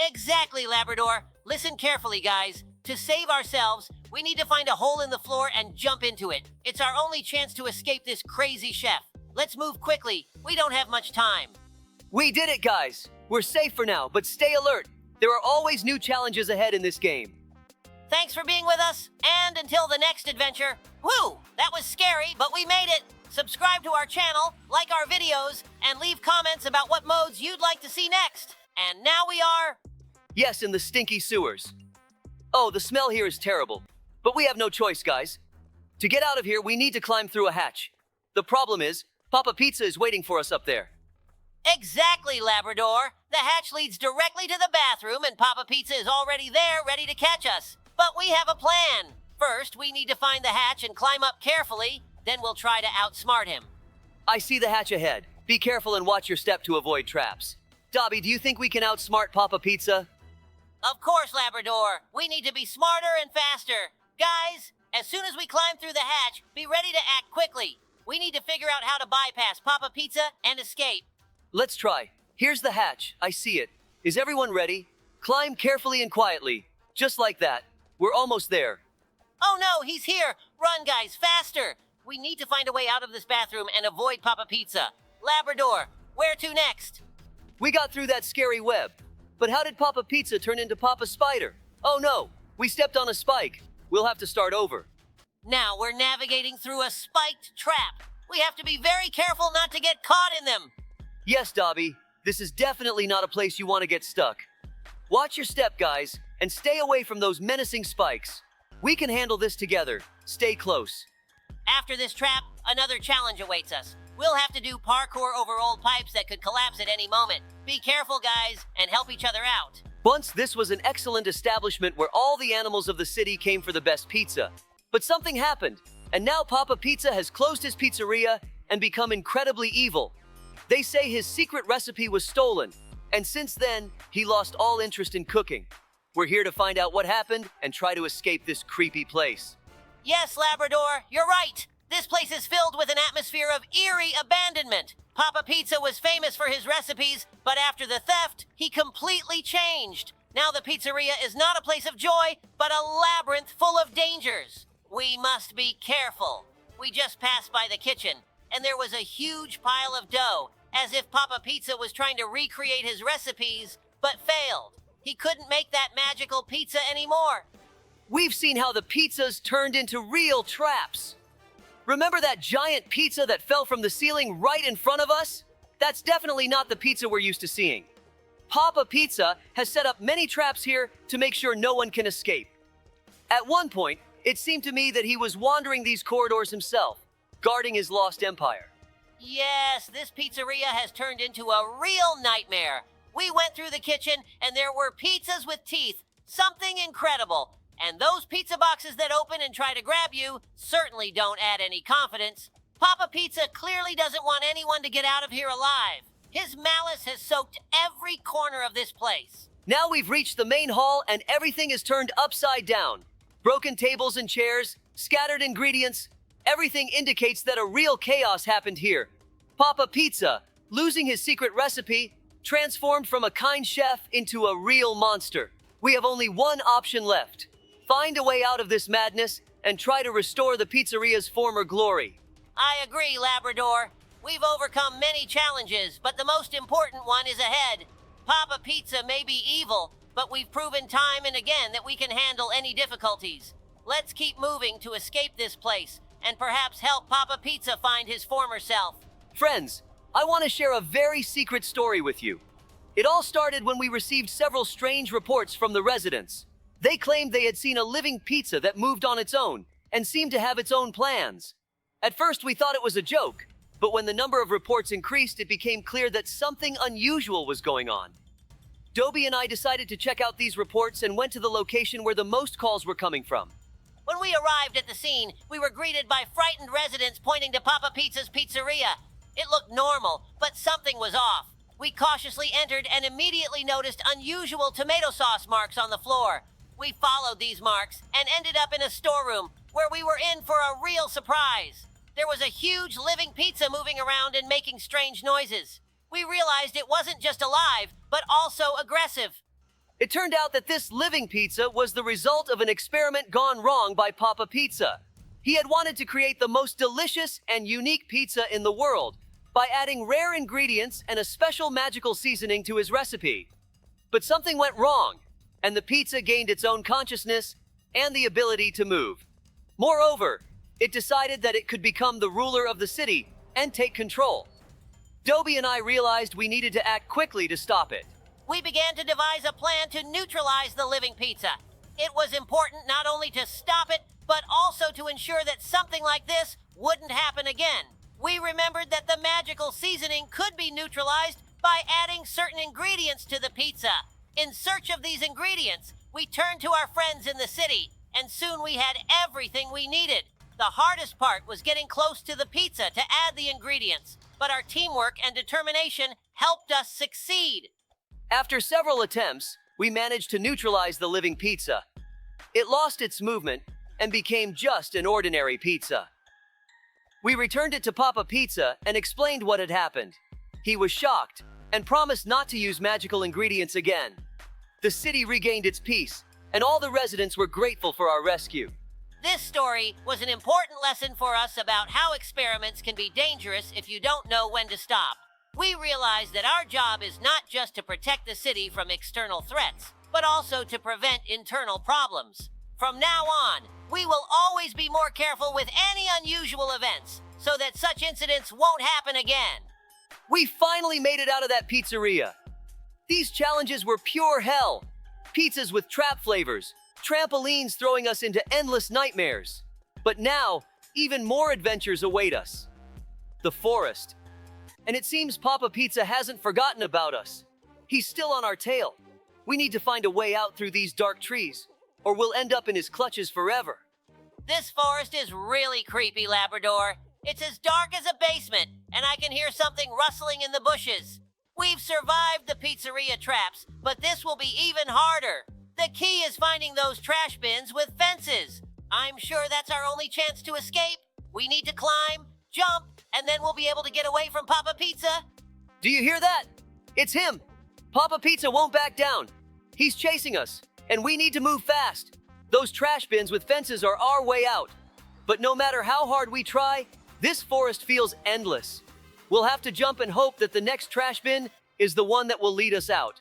Exactly, Labrador. Listen carefully, guys. To save ourselves, we need to find a hole in the floor and jump into it. It's our only chance to escape this crazy chef. Let's move quickly. We don't have much time. We did it, guys. We're safe for now, but stay alert. There are always new challenges ahead in this game. Thanks for being with us, and until the next adventure. Whew, that was scary, but we made it. Subscribe to our channel, like our videos, and leave comments about what modes you'd like to see next. And now we are... Yes, in the stinky sewers. Oh, the smell here is terrible. But we have no choice, guys. To get out of here, we need to climb through a hatch. The problem is, Papa Pizza is waiting for us up there. Exactly, Labrador. The hatch leads directly to the bathroom, and Papa Pizza is already there, ready to catch us. But we have a plan. First, we need to find the hatch and climb up carefully. Then we'll try to outsmart him. I see the hatch ahead. Be careful and watch your step to avoid traps. Dobie, do you think we can outsmart Papa Pizza? Of course, Labrador. We need to be smarter and faster. Guys, as soon as we climb through the hatch, be ready to act quickly. We need to figure out how to bypass Papa Pizza and escape. Let's try. Here's the hatch. I see it. Is everyone ready? Climb carefully and quietly. Just like that. We're almost there. Oh no, he's here! Run, guys, faster! We need to find a way out of this bathroom and avoid Papa Pizza. Labrador, where to next? We got through that scary web. But how did Papa Pizza turn into Papa Spider? Oh no, we stepped on a spike. We'll have to start over. Now we're navigating through a spiked trap. We have to be very careful not to get caught in them. Yes, Dobie, this is definitely not a place you want to get stuck. Watch your step, guys, and stay away from those menacing spikes. We can handle this together. Stay close. After this trap, another challenge awaits us. We'll have to do parkour over old pipes that could collapse at any moment. Be careful, guys, and help each other out. Once this was an excellent establishment where all the animals of the city came for the best pizza. But something happened, and now Papa Pizza has closed his pizzeria and become incredibly evil. They say his secret recipe was stolen, and since then, he lost all interest in cooking. We're here to find out what happened and try to escape this creepy place. Yes, Labrador, you're right. This place is filled with an atmosphere of eerie abandonment. Papa Pizza was famous for his recipes, but after the theft, he completely changed. Now the pizzeria is not a place of joy, but a labyrinth full of dangers. We must be careful. We just passed by the kitchen. and there was a huge pile of dough, as if Papa Pizza was trying to recreate his recipes, but failed. He couldn't make that magical pizza anymore. We've seen how the pizzas turned into real traps. Remember that giant pizza that fell from the ceiling right in front of us? That's definitely not the pizza we're used to seeing. Papa Pizza has set up many traps here to make sure no one can escape. At one point, it seemed to me that he was wandering these corridors himself, guarding his lost empire. Yes, this pizzeria has turned into a real nightmare. We went through the kitchen, and there were pizzas with teeth. Something incredible. And those pizza boxes that open and try to grab you certainly don't add any confidence. Papa Pizza clearly doesn't want anyone to get out of here alive. His malice has soaked every corner of this place. Now we've reached the main hall and everything is turned upside down. Broken tables and chairs, scattered ingredients. Everything indicates that a real chaos happened here. Papa Pizza, losing his secret recipe, transformed from a kind chef into a real monster. We have only one option left. Find a way out of this madness and try to restore the pizzeria's former glory. I agree, Labrador. We've overcome many challenges, but the most important one is ahead. Papa Pizza may be evil, but we've proven time and again that we can handle any difficulties. Let's keep moving to escape this place and perhaps help Papa Pizza find his former self. Friends, I want to share a very secret story with you. It all started when we received several strange reports from the residents. They claimed they had seen a living pizza that moved on its own and seemed to have its own plans. At first, we thought it was a joke, but when the number of reports increased, it became clear that something unusual was going on. Dobie and I decided to check out these reports and went to the location where the most calls were coming from. When we arrived at the scene, we were greeted by frightened residents pointing to Papa Pizza's pizzeria. It looked normal, but something was off. We cautiously entered and immediately noticed unusual tomato sauce marks on the floor. We followed these marks and ended up in a storeroom where we were in for a real surprise. There was a huge living pizza moving around and making strange noises. We realized it wasn't just alive, but also aggressive. It turned out that this living pizza was the result of an experiment gone wrong by Papa Pizza. He had wanted to create the most delicious and unique pizza in the world by adding rare ingredients and a special magical seasoning to his recipe. But something went wrong, and the pizza gained its own consciousness and the ability to move. Moreover, it decided that it could become the ruler of the city and take control. Dobie and I realized we needed to act quickly to stop it. We began to devise a plan to neutralize the living pizza. It was important not only to stop it, but also to ensure that something like this wouldn't happen again. We remembered that the magical seasoning could be neutralized by adding certain ingredients to the pizza. In search of these ingredients, we turned to our friends in the city, and soon we had everything we needed. The hardest part was getting close to the pizza to add the ingredients, but our teamwork and determination helped us succeed. After several attempts, we managed to neutralize the living pizza. It lost its movement and became just an ordinary pizza. We returned it to Papa Pizza and explained what had happened. He was shocked and promised not to use magical ingredients again. The city regained its peace, and all the residents were grateful for our rescue. This story was an important lesson for us about how experiments can be dangerous if you don't know when to stop. We realized that our job is not just to protect the city from external threats, but also to prevent internal problems. From now on, we will always be more careful with any unusual events, so that such incidents won't happen again. We finally made it out of that pizzeria. These challenges were pure hell. Pizzas with trap flavors, trampolines throwing us into endless nightmares. But now, even more adventures await us. The forest. And it seems Papa Pizza hasn't forgotten about us. He's still on our tail. We need to find a way out through these dark trees, or we'll end up in his clutches forever. This forest is really creepy, Labrador. It's as dark as a basement, and I can hear something rustling in the bushes. We've survived the pizzeria traps, but this will be even harder. The key is finding those trash bins with fences. I'm sure that's our only chance to escape. We need to climb, jump, and then we'll be able to get away from Papa Pizza. Do you hear that? It's him. Papa Pizza won't back down. He's chasing us, and we need to move fast. Those trash bins with fences are our way out. But no matter how hard we try, This forest feels endless. We'll have to jump and hope that the next trash bin is the one that will lead us out.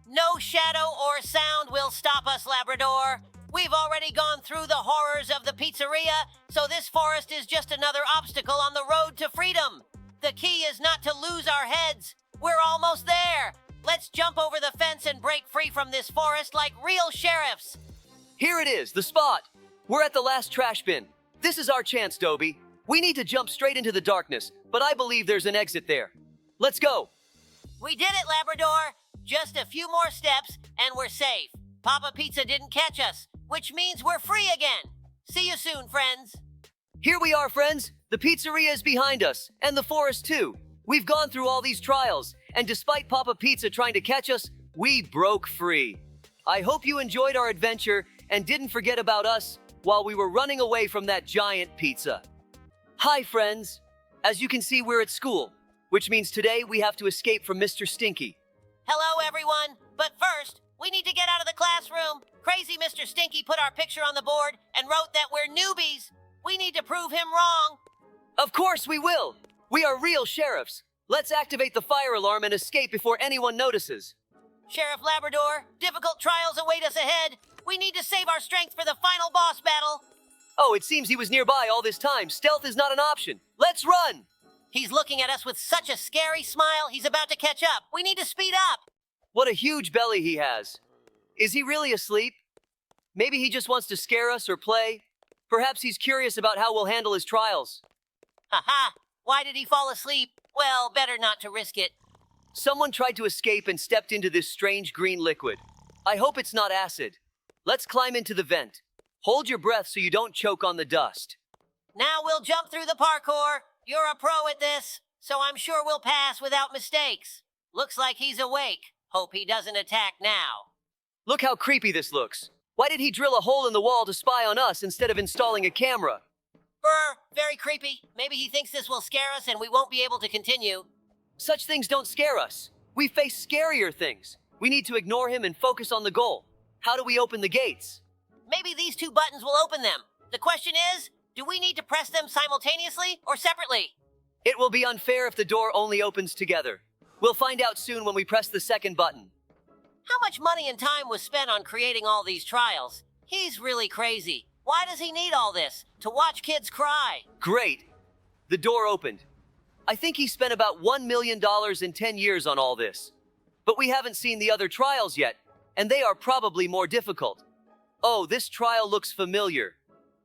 No shadow or sound will stop us, Labrador. We've already gone through the horrors of the pizzeria, so this forest is just another obstacle on the road to freedom. The key is not to lose our heads. We're almost there. Let's jump over the fence and break free from this forest like real sheriffs. Here it is, the spot. We're at the last trash bin. This is our chance, Dobie. We need to jump straight into the darkness, but I believe there's an exit there. Let's go. We did it, Labrador. Just a few more steps, and we're safe. Papa Pizza didn't catch us, which means we're free again. See you soon, friends. Here we are, friends. The pizzeria is behind us, and the forest too. We've gone through all these trials, and despite Papa Pizza trying to catch us, we broke free. I hope you enjoyed our adventure and didn't forget about us while we were running away from that giant pizza. Hi, friends. As you can see, we're at school, which means today we have to escape from Mr. Stinky. Hello, everyone. But first, we need to get out of the classroom. Crazy Mr. Stinky put our picture on the board and wrote that we're newbies. We need to prove him wrong. Of course we will. We are real sheriffs. Let's activate the fire alarm and escape before anyone notices. Sheriff Labrador, difficult trials await us ahead. We need to save our strength for the final boss battle. Oh, it seems he was nearby all this time. Stealth is not an option. Let's run! He's looking at us with such a scary smile, he's about to catch up. We need to speed up. What a huge belly he has. Is he really asleep? Maybe he just wants to scare us or play. Perhaps he's curious about how we'll handle his trials. Haha, why did he fall asleep? Well, better not to risk it. Someone tried to escape and stepped into this strange green liquid. I hope it's not acid. Let's climb into the vent. Hold your breath so you don't choke on the dust. Now we'll jump through the parkour. You're a pro at this, so I'm sure we'll pass without mistakes. Looks like he's awake. Hope he doesn't attack now. Look how creepy this looks. Why did he drill a hole in the wall to spy on us instead of installing a camera? Brr, very creepy. Maybe he thinks this will scare us and we won't be able to continue. Such things don't scare us. We face scarier things. We need to ignore him and focus on the goal. How do we open the gates? Maybe these two buttons will open them. The question is, do we need to press them simultaneously or separately? It will be unfair if the door only opens together. We'll find out soon when we press the second button. How much money and time was spent on creating all these trials? He's really crazy. Why does he need all this? To watch kids cry? Great. The door opened. I think he spent about $1 million in 10 years on all this. But we haven't seen the other trials yet, and they are probably more difficult. Oh, this trial looks familiar.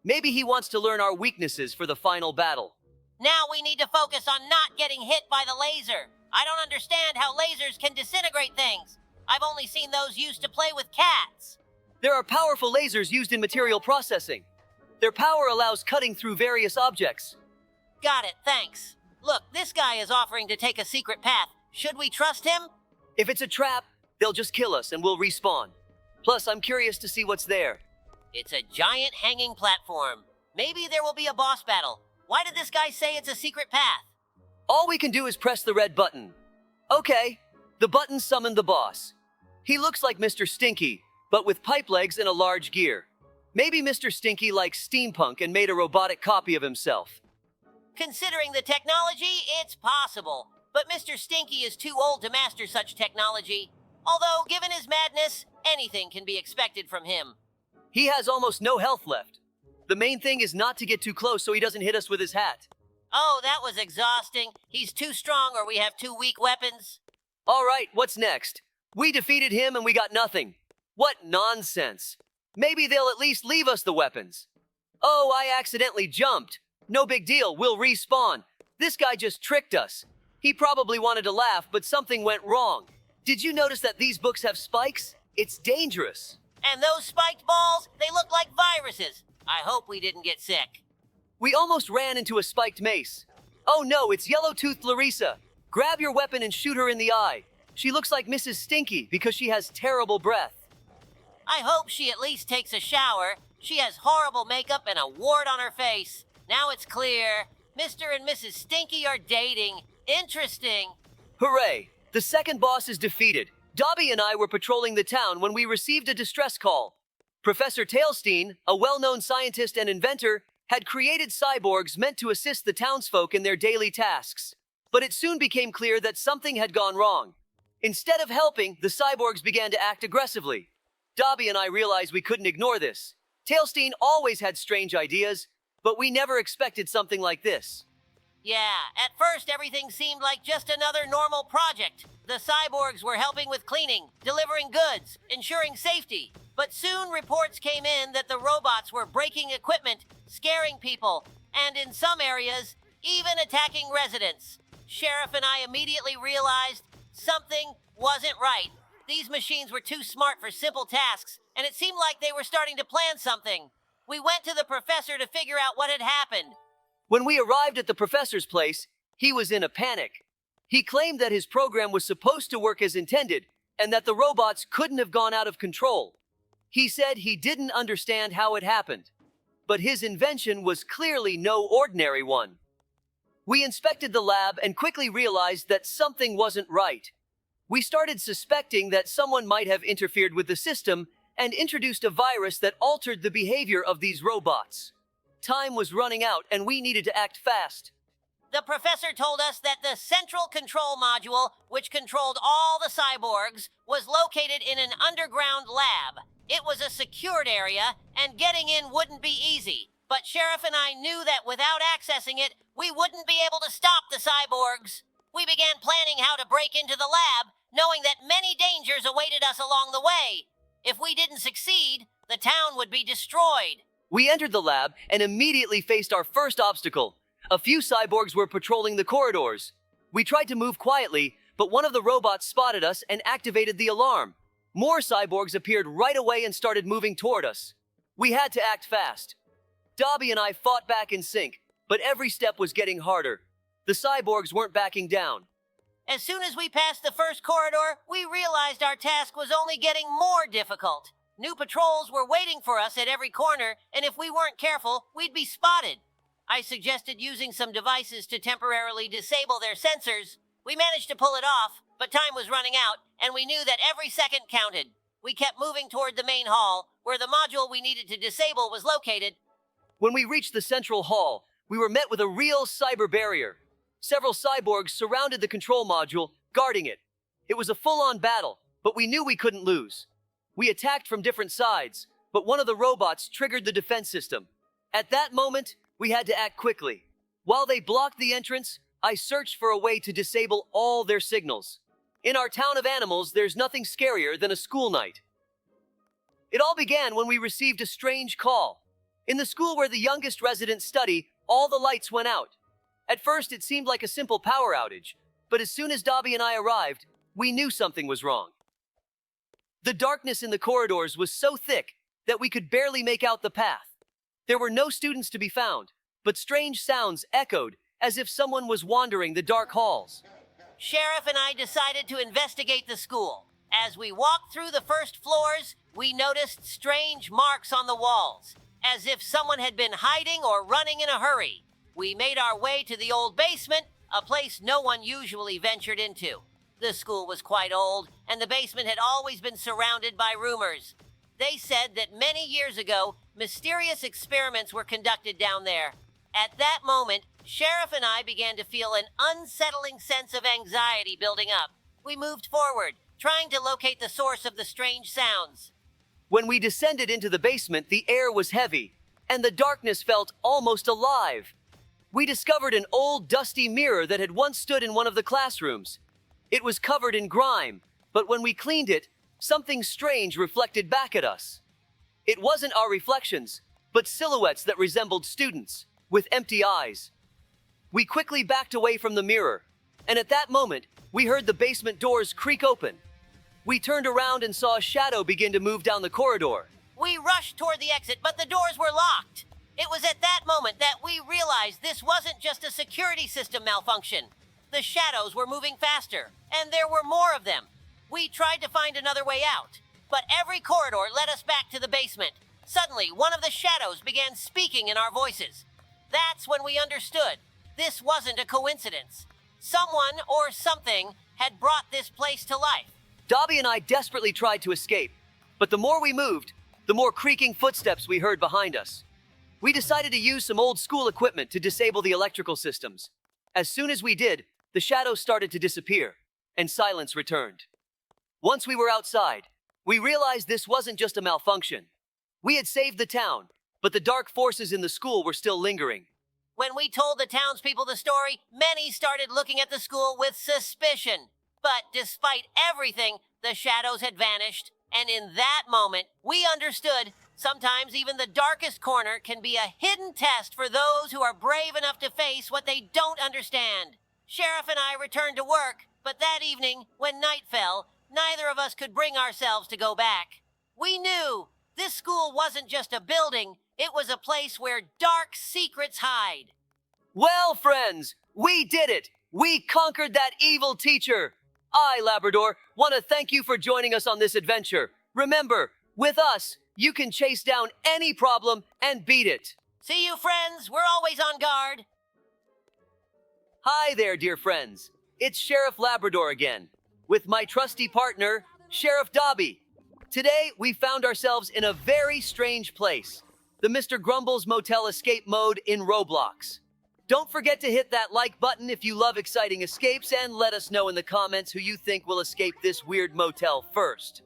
Maybe he wants to learn our weaknesses for the final battle. Now we need to focus on not getting hit by the laser. I don't understand how lasers can disintegrate things. I've only seen those used to play with cats. There are powerful lasers used in material processing. Their power allows cutting through various objects. Got it, thanks. Look, this guy is offering to take a secret path. Should we trust him? If it's a trap, they'll just kill us and we'll respawn. Plus, I'm curious to see what's there. It's a giant hanging platform. Maybe there will be a boss battle. Why did this guy say it's a secret path? All we can do is press the red button. Okay, the button summoned the boss. He looks like Mr. Stinky, but with pipe legs and a large gear. Maybe Mr. Stinky likes steampunk and made a robotic copy of himself. Considering the technology, it's possible. But Mr. Stinky is too old to master such technology. Although, given his madness, anything can be expected from him. He has almost no health left. The main thing is not to get too close so he doesn't hit us with his hat. Oh, that was exhausting. He's too strong or we have too weak weapons. All right, what's next? We defeated him and we got nothing. What nonsense. Maybe they'll at least leave us the weapons. Oh, I accidentally jumped. No big deal, we'll respawn. This guy just tricked us. He probably wanted to laugh, but something went wrong. Did you notice that these books have spikes? It's dangerous. And those spiked balls, they look like viruses. I hope we didn't get sick. We almost ran into a spiked mace. Oh no, it's yellow-toothed Larissa. Grab your weapon and shoot her in the eye. She looks like Mrs. Stinky because she has terrible breath. I hope she at least takes a shower. She has horrible makeup and a wart on her face. Now it's clear. Mr. and Mrs. Stinky are dating. Interesting. Hooray! The second boss is defeated. Dobie and I were patrolling the town when we received a distress call. Professor Tailstein, a well-known scientist and inventor, had created cyborgs meant to assist the townsfolk in their daily tasks. But it soon became clear that something had gone wrong. Instead of helping, the cyborgs began to act aggressively. Dobie and I realized we couldn't ignore this. Tailstein always had strange ideas, but we never expected something like this. Yeah, at first everything seemed like just another normal project. The cyborgs were helping with cleaning, delivering goods, ensuring safety. But soon reports came in that the robots were breaking equipment, scaring people, and in some areas, even attacking residents. Sheriff and I immediately realized something wasn't right. These machines were too smart for simple tasks, and it seemed like they were starting to plan something. We went to the professor to figure out what had happened. When we arrived at the professor's place, he was in a panic. He claimed that his program was supposed to work as intended, and that the robots couldn't have gone out of control. He said he didn't understand how it happened, but his invention was clearly no ordinary one. We inspected the lab and quickly realized that something wasn't right. We started suspecting that someone might have interfered with the system and introduced a virus that altered the behavior of these robots. Time was running out and we needed to act fast. The professor told us that the central control module, which controlled all the cyborgs, was located in an underground lab. It was a secured area, and getting in wouldn't be easy. But Sheriff and I knew that without accessing it, we wouldn't be able to stop the cyborgs. We began planning how to break into the lab, knowing that many dangers awaited us along the way. If we didn't succeed, the town would be destroyed. We entered the lab and immediately faced our first obstacle. A few cyborgs were patrolling the corridors. We tried to move quietly, but one of the robots spotted us and activated the alarm. More cyborgs appeared right away and started moving toward us. We had to act fast. Dobie and I fought back in sync, but every step was getting harder. The cyborgs weren't backing down. As soon as we passed the first corridor, we realized our task was only getting more difficult. New patrols were waiting for us at every corner, and if we weren't careful, we'd be spotted. I suggested using some devices to temporarily disable their sensors. We managed to pull it off, but time was running out, and we knew that every second counted. We kept moving toward the main hall, where the module we needed to disable was located. When we reached the central hall, we were met with a real cyber barrier. Several cyborgs surrounded the control module, guarding it. It was a full-on battle, but we knew we couldn't lose. We attacked from different sides, but one of the robots triggered the defense system. At that moment, we had to act quickly. While they blocked the entrance, I searched for a way to disable all their signals. In our town of animals, there's nothing scarier than a school night. It all began when we received a strange call. In the school where the youngest residents study, all the lights went out. At first, it seemed like a simple power outage, but as soon as Dobie and I arrived, we knew something was wrong. The darkness in the corridors was so thick that we could barely make out the path. There were no students to be found, but strange sounds echoed as if someone was wandering the dark halls. Sheriff and I decided to investigate the school. As we walked through the first floors, we noticed strange marks on the walls, as if someone had been hiding or running in a hurry. We made our way to the old basement, a place no one usually ventured into. The school was quite old, and the basement had always been surrounded by rumors. They said that many years ago, mysterious experiments were conducted down there. At that moment, Sheriff and I began to feel an unsettling sense of anxiety building up. We moved forward, trying to locate the source of the strange sounds. When we descended into the basement, the air was heavy, and the darkness felt almost alive. We discovered an old, dusty mirror that had once stood in one of the classrooms. It was covered in grime, but when we cleaned it, something strange reflected back at us. It wasn't our reflections, but silhouettes that resembled students, with empty eyes. We quickly backed away from the mirror, and at that moment, we heard the basement doors creak open. We turned around and saw a shadow begin to move down the corridor. We rushed toward the exit, but the doors were locked. It was at that moment that we realized this wasn't just a security system malfunction. The shadows were moving faster, and there were more of them. We tried to find another way out, but every corridor led us back to the basement. Suddenly, one of the shadows began speaking in our voices. That's when we understood. This wasn't a coincidence. Someone or something had brought this place to life. Dobie and I desperately tried to escape, but the more we moved, the more creaking footsteps we heard behind us. We decided to use some old school equipment to disable the electrical systems. As soon as we did, the shadows started to disappear, and silence returned. Once we were outside, we realized this wasn't just a malfunction. We had saved the town, but the dark forces in the school were still lingering. When we told the townspeople the story, many started looking at the school with suspicion. But despite everything, the shadows had vanished, and in that moment, we understood sometimes even the darkest corner can be a hidden test for those who are brave enough to face what they don't understand. Sheriff and I returned to work, but that evening, when night fell, neither of us could bring ourselves to go back. We knew this school wasn't just a building, it was a place where dark secrets hide. Well, friends, we did it! We conquered that evil teacher! I, Labrador, want to thank you for joining us on this adventure. Remember, with us, you can chase down any problem and beat it. See you, friends. We're always on guard. Hi there, dear friends. It's Sheriff Labrador again, with my trusty partner, Sheriff Dobie. Today, we found ourselves in a very strange place, the Mr. Grumble's Motel Escape Mode in Roblox. Don't forget to hit that like button if you love exciting escapes, and let us know in the comments who you think will escape this weird motel first.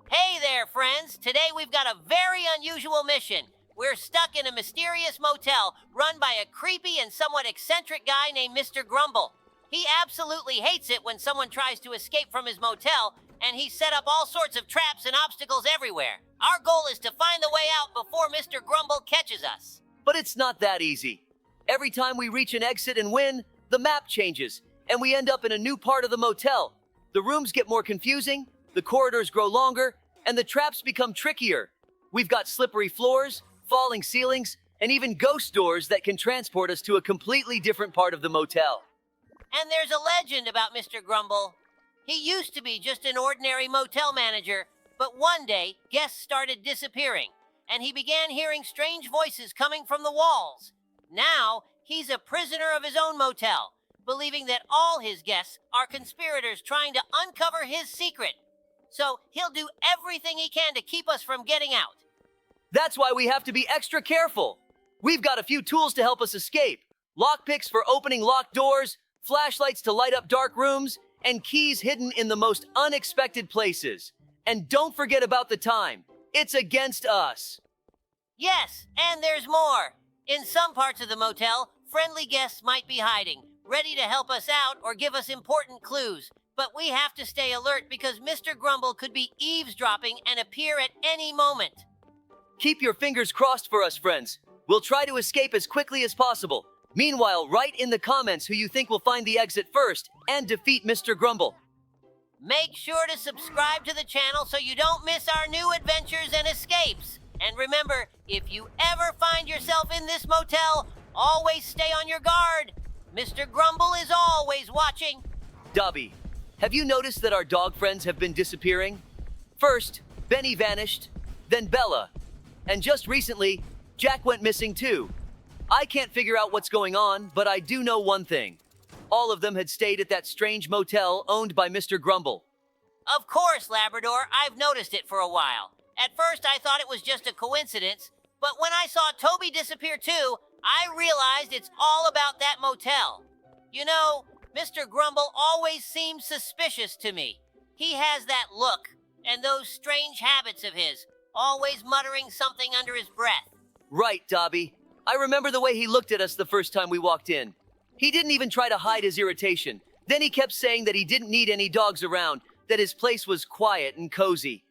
Hey there, friends. Today we've got a very unusual mission. We're stuck in a mysterious motel run by a creepy and somewhat eccentric guy named Mr. Grumble. He absolutely hates it when someone tries to escape from his motel, and he's set up all sorts of traps and obstacles everywhere. Our goal is to find the way out before Mr. Grumble catches us. But it's not that easy. Every time we reach an exit and win, the map changes, and we end up in a new part of the motel. The rooms get more confusing, the corridors grow longer, and the traps become trickier. We've got slippery floors, falling ceilings, and even ghost doors that can transport us to a completely different part of the motel. And there's a legend about Mr. Grumble. He used to be just an ordinary motel manager, but one day, guests started disappearing, and he began hearing strange voices coming from the walls. Now, he's a prisoner of his own motel, believing that all his guests are conspirators trying to uncover his secret. So he'll do everything he can to keep us from getting out. That's why we have to be extra careful. We've got a few tools to help us escape. Lockpicks for opening locked doors, flashlights to light up dark rooms, and keys hidden in the most unexpected places. And don't forget about the time. It's against us. Yes, and there's more. In some parts of the motel, friendly guests might be hiding, ready to help us out or give us important clues. But we have to stay alert because Mr. Grumble could be eavesdropping and appear at any moment. Keep your fingers crossed for us, friends. We'll try to escape as quickly as possible. Meanwhile, write in the comments who you think will find the exit first and defeat Mr. Grumble. Make sure to subscribe to the channel so you don't miss our new adventures and escapes. And remember, if you ever find yourself in this motel, always stay on your guard. Mr. Grumble is always watching. Dobie, have you noticed that our dog friends have been disappearing? First, Benny vanished, then Bella. And just recently, Jack went missing too. I can't figure out what's going on, but I do know one thing. All of them had stayed at that strange motel owned by Mr. Grumble. Of course, Labrador. I've noticed it for a while. At first, I thought it was just a coincidence, but when I saw Toby disappear too, I realized it's all about that motel. You know, Mr. Grumble always seems suspicious to me. He has that look, and those strange habits of his, always muttering something under his breath. Right, Dobie. I remember the way he looked at us the first time we walked in. He didn't even try to hide his irritation. Then he kept saying that he didn't need any dogs around, that his place was quiet and cozy.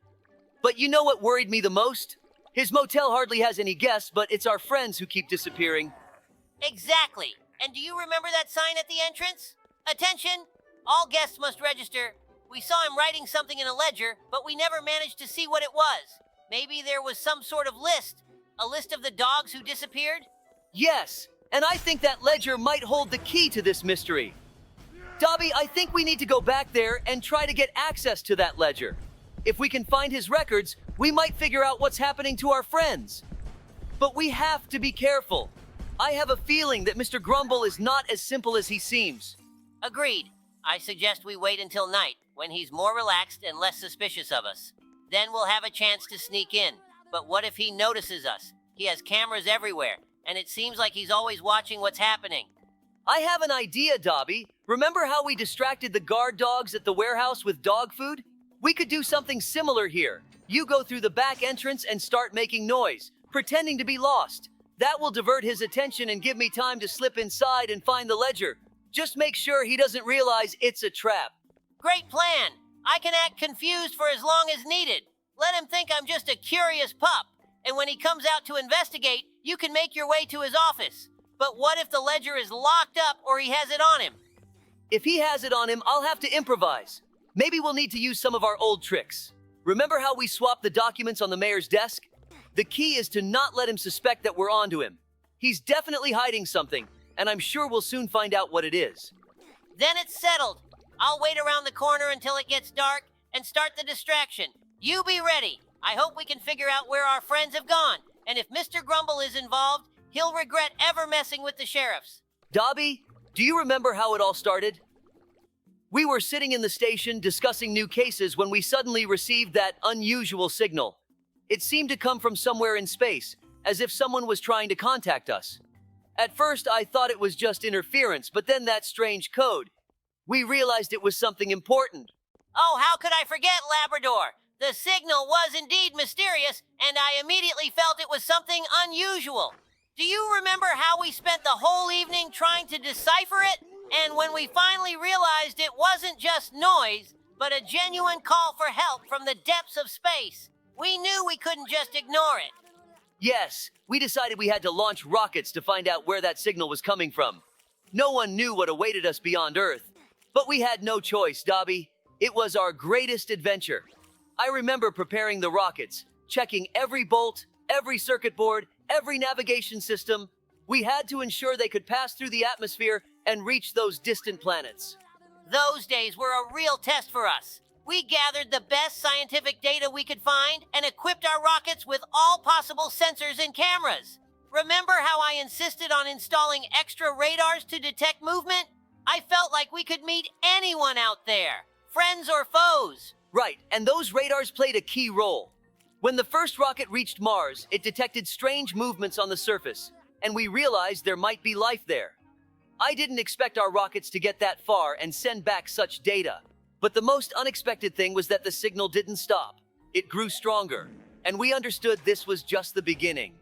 But you know what worried me the most? His motel hardly has any guests, but it's our friends who keep disappearing. Exactly. And do you remember that sign at the entrance? Attention! All guests must register. We saw him writing something in a ledger, but we never managed to see what it was. Maybe there was some sort of list. A list of the dogs who disappeared? Yes, and I think that ledger might hold the key to this mystery. Dobie, I think we need to go back there and try to get access to that ledger. If we can find his records, we might figure out what's happening to our friends. But we have to be careful. I have a feeling that Mr. Grumble is not as simple as he seems. Agreed. I suggest we wait until night, when he's more relaxed and less suspicious of us. Then we'll have a chance to sneak in. But what if he notices us? He has cameras everywhere, and it seems like he's always watching what's happening. I have an idea, Dobby. Remember how we distracted the guard dogs at the warehouse with dog food? We could do something similar here. You go through the back entrance and start making noise, pretending to be lost. That will divert his attention and give me time to slip inside and find the ledger. Just make sure he doesn't realize it's a trap. Great plan. I can act confused for as long as needed. Let him think I'm just a curious pup. And when he comes out to investigate, you can make your way to his office. But what if the ledger is locked up or he has it on him? If he has it on him, I'll have to improvise. Maybe we'll need to use some of our old tricks. Remember how we swapped the documents on the mayor's desk? The key is to not let him suspect that we're onto him. He's definitely hiding something, and I'm sure we'll soon find out what it is. Then it's settled. I'll wait around the corner until it gets dark and start the distraction. You be ready. I hope we can figure out where our friends have gone. And if Mr. Grumble is involved, he'll regret ever messing with the sheriffs. Dobby, do you remember how it all started? We were sitting in the station discussing new cases when we suddenly received that unusual signal. It seemed to come from somewhere in space, as if someone was trying to contact us. At first, I thought it was just interference, but then that strange code. We realized it was something important. Oh, how could I forget Labrador? The signal was indeed mysterious, and I immediately felt it was something unusual. Do you remember how we spent the whole evening trying to decipher it? And when we finally realized it wasn't just noise, but a genuine call for help from the depths of space, we knew we couldn't just ignore it. Yes, we decided we had to launch rockets to find out where that signal was coming from. No one knew what awaited us beyond Earth, but we had no choice, Dobby. It was our greatest adventure. I remember preparing the rockets, checking every bolt, every circuit board, every navigation system. We had to ensure they could pass through the atmosphere and reach those distant planets. Those days were a real test for us. We gathered the best scientific data we could find and equipped our rockets with all possible sensors and cameras. Remember how I insisted on installing extra radars to detect movement? I felt like we could meet anyone out there, friends or foes. Right, and those radars played a key role. When the first rocket reached Mars, it detected strange movements on the surface, and we realized there might be life there. I didn't expect our rockets to get that far and send back such data. But the most unexpected thing was that the signal didn't stop. It grew stronger, and we understood this was just the beginning.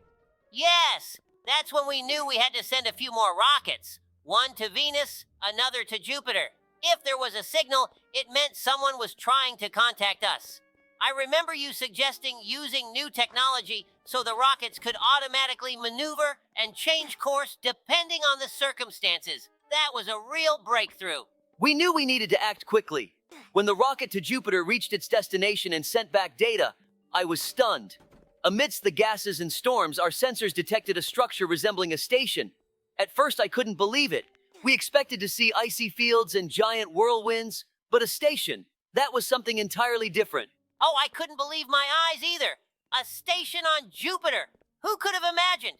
Yes, that's when we knew we had to send a few more rockets. One to Venus, another to Jupiter. If there was a signal, it meant someone was trying to contact us. I remember you suggesting using new technology so the rockets could automatically maneuver and change course depending on the circumstances. That was a real breakthrough. We knew we needed to act quickly. When the rocket to Jupiter reached its destination and sent back data, I was stunned. Amidst the gases and storms, our sensors detected a structure resembling a station. At first, I couldn't believe it. We expected to see icy fields and giant whirlwinds, but a station, that was something entirely different. Oh, I couldn't believe my eyes either. A station on Jupiter. Who could have imagined?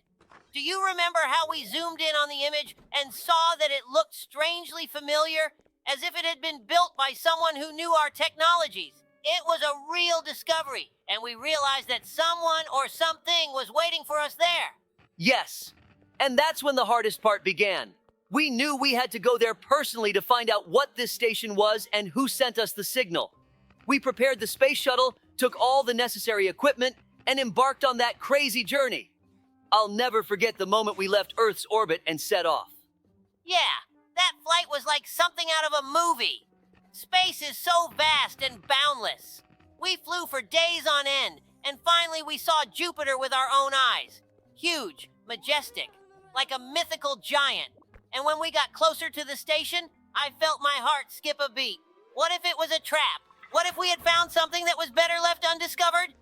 Do you remember how we zoomed in on the image and saw that it looked strangely familiar, as if it had been built by someone who knew our technologies? It was a real discovery, and we realized that someone or something was waiting for us there. Yes, and that's when the hardest part began. We knew we had to go there personally to find out what this station was and who sent us the signal. We prepared the space shuttle, took all the necessary equipment, and embarked on that crazy journey. I'll never forget the moment we left Earth's orbit and set off. Yeah, that flight was like something out of a movie. Space is so vast and boundless. We flew for days on end, and finally we saw Jupiter with our own eyes. Huge, majestic, like a mythical giant. And when we got closer to the station, I felt my heart skip a beat. What if it was a trap? What if we had found something that was better left undiscovered?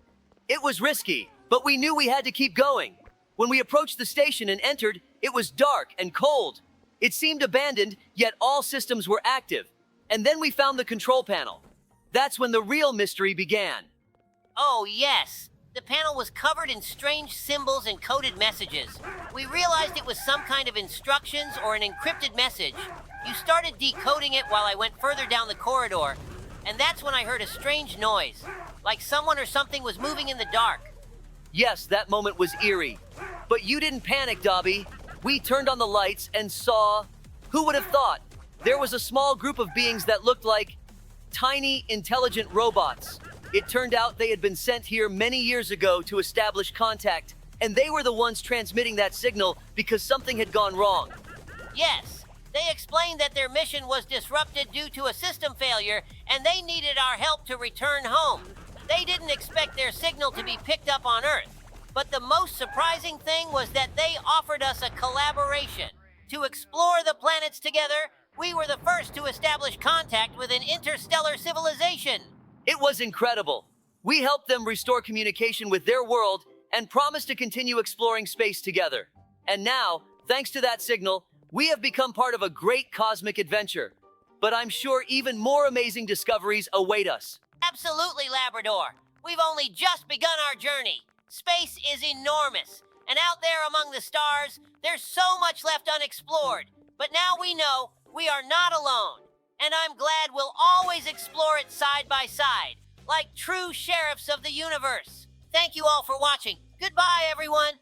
It was risky, but we knew we had to keep going. When we approached the station and entered, it was dark and cold. It seemed abandoned, yet all systems were active. And then we found the control panel. That's when the real mystery began. Oh, yes. The panel was covered in strange symbols and coded messages. We realized it was some kind of instructions or an encrypted message. You started decoding it while I went further down the corridor, and that's when I heard a strange noise, like someone or something was moving in the dark. Yes, that moment was eerie. But you didn't panic, Dobby. We turned on the lights and saw... Who would have thought? There was a small group of beings that looked like tiny, intelligent robots. It turned out they had been sent here many years ago to establish contact, and they were the ones transmitting that signal because something had gone wrong. Yes, they explained that their mission was disrupted due to a system failure, and they needed our help to return home. They didn't expect their signal to be picked up on Earth. But the most surprising thing was that they offered us a collaboration. To explore the planets together, we were the first to establish contact with an interstellar civilization. It was incredible. We helped them restore communication with their world and promised to continue exploring space together. And now, thanks to that signal, we have become part of a great cosmic adventure. But I'm sure even more amazing discoveries await us. Absolutely, Labrador. We've only just begun our journey. Space is enormous, and out there among the stars, there's so much left unexplored. But now we know we are not alone, and I'm glad we'll always explore it side by side, like true sheriffs of the universe. Thank you all for watching. Goodbye, everyone.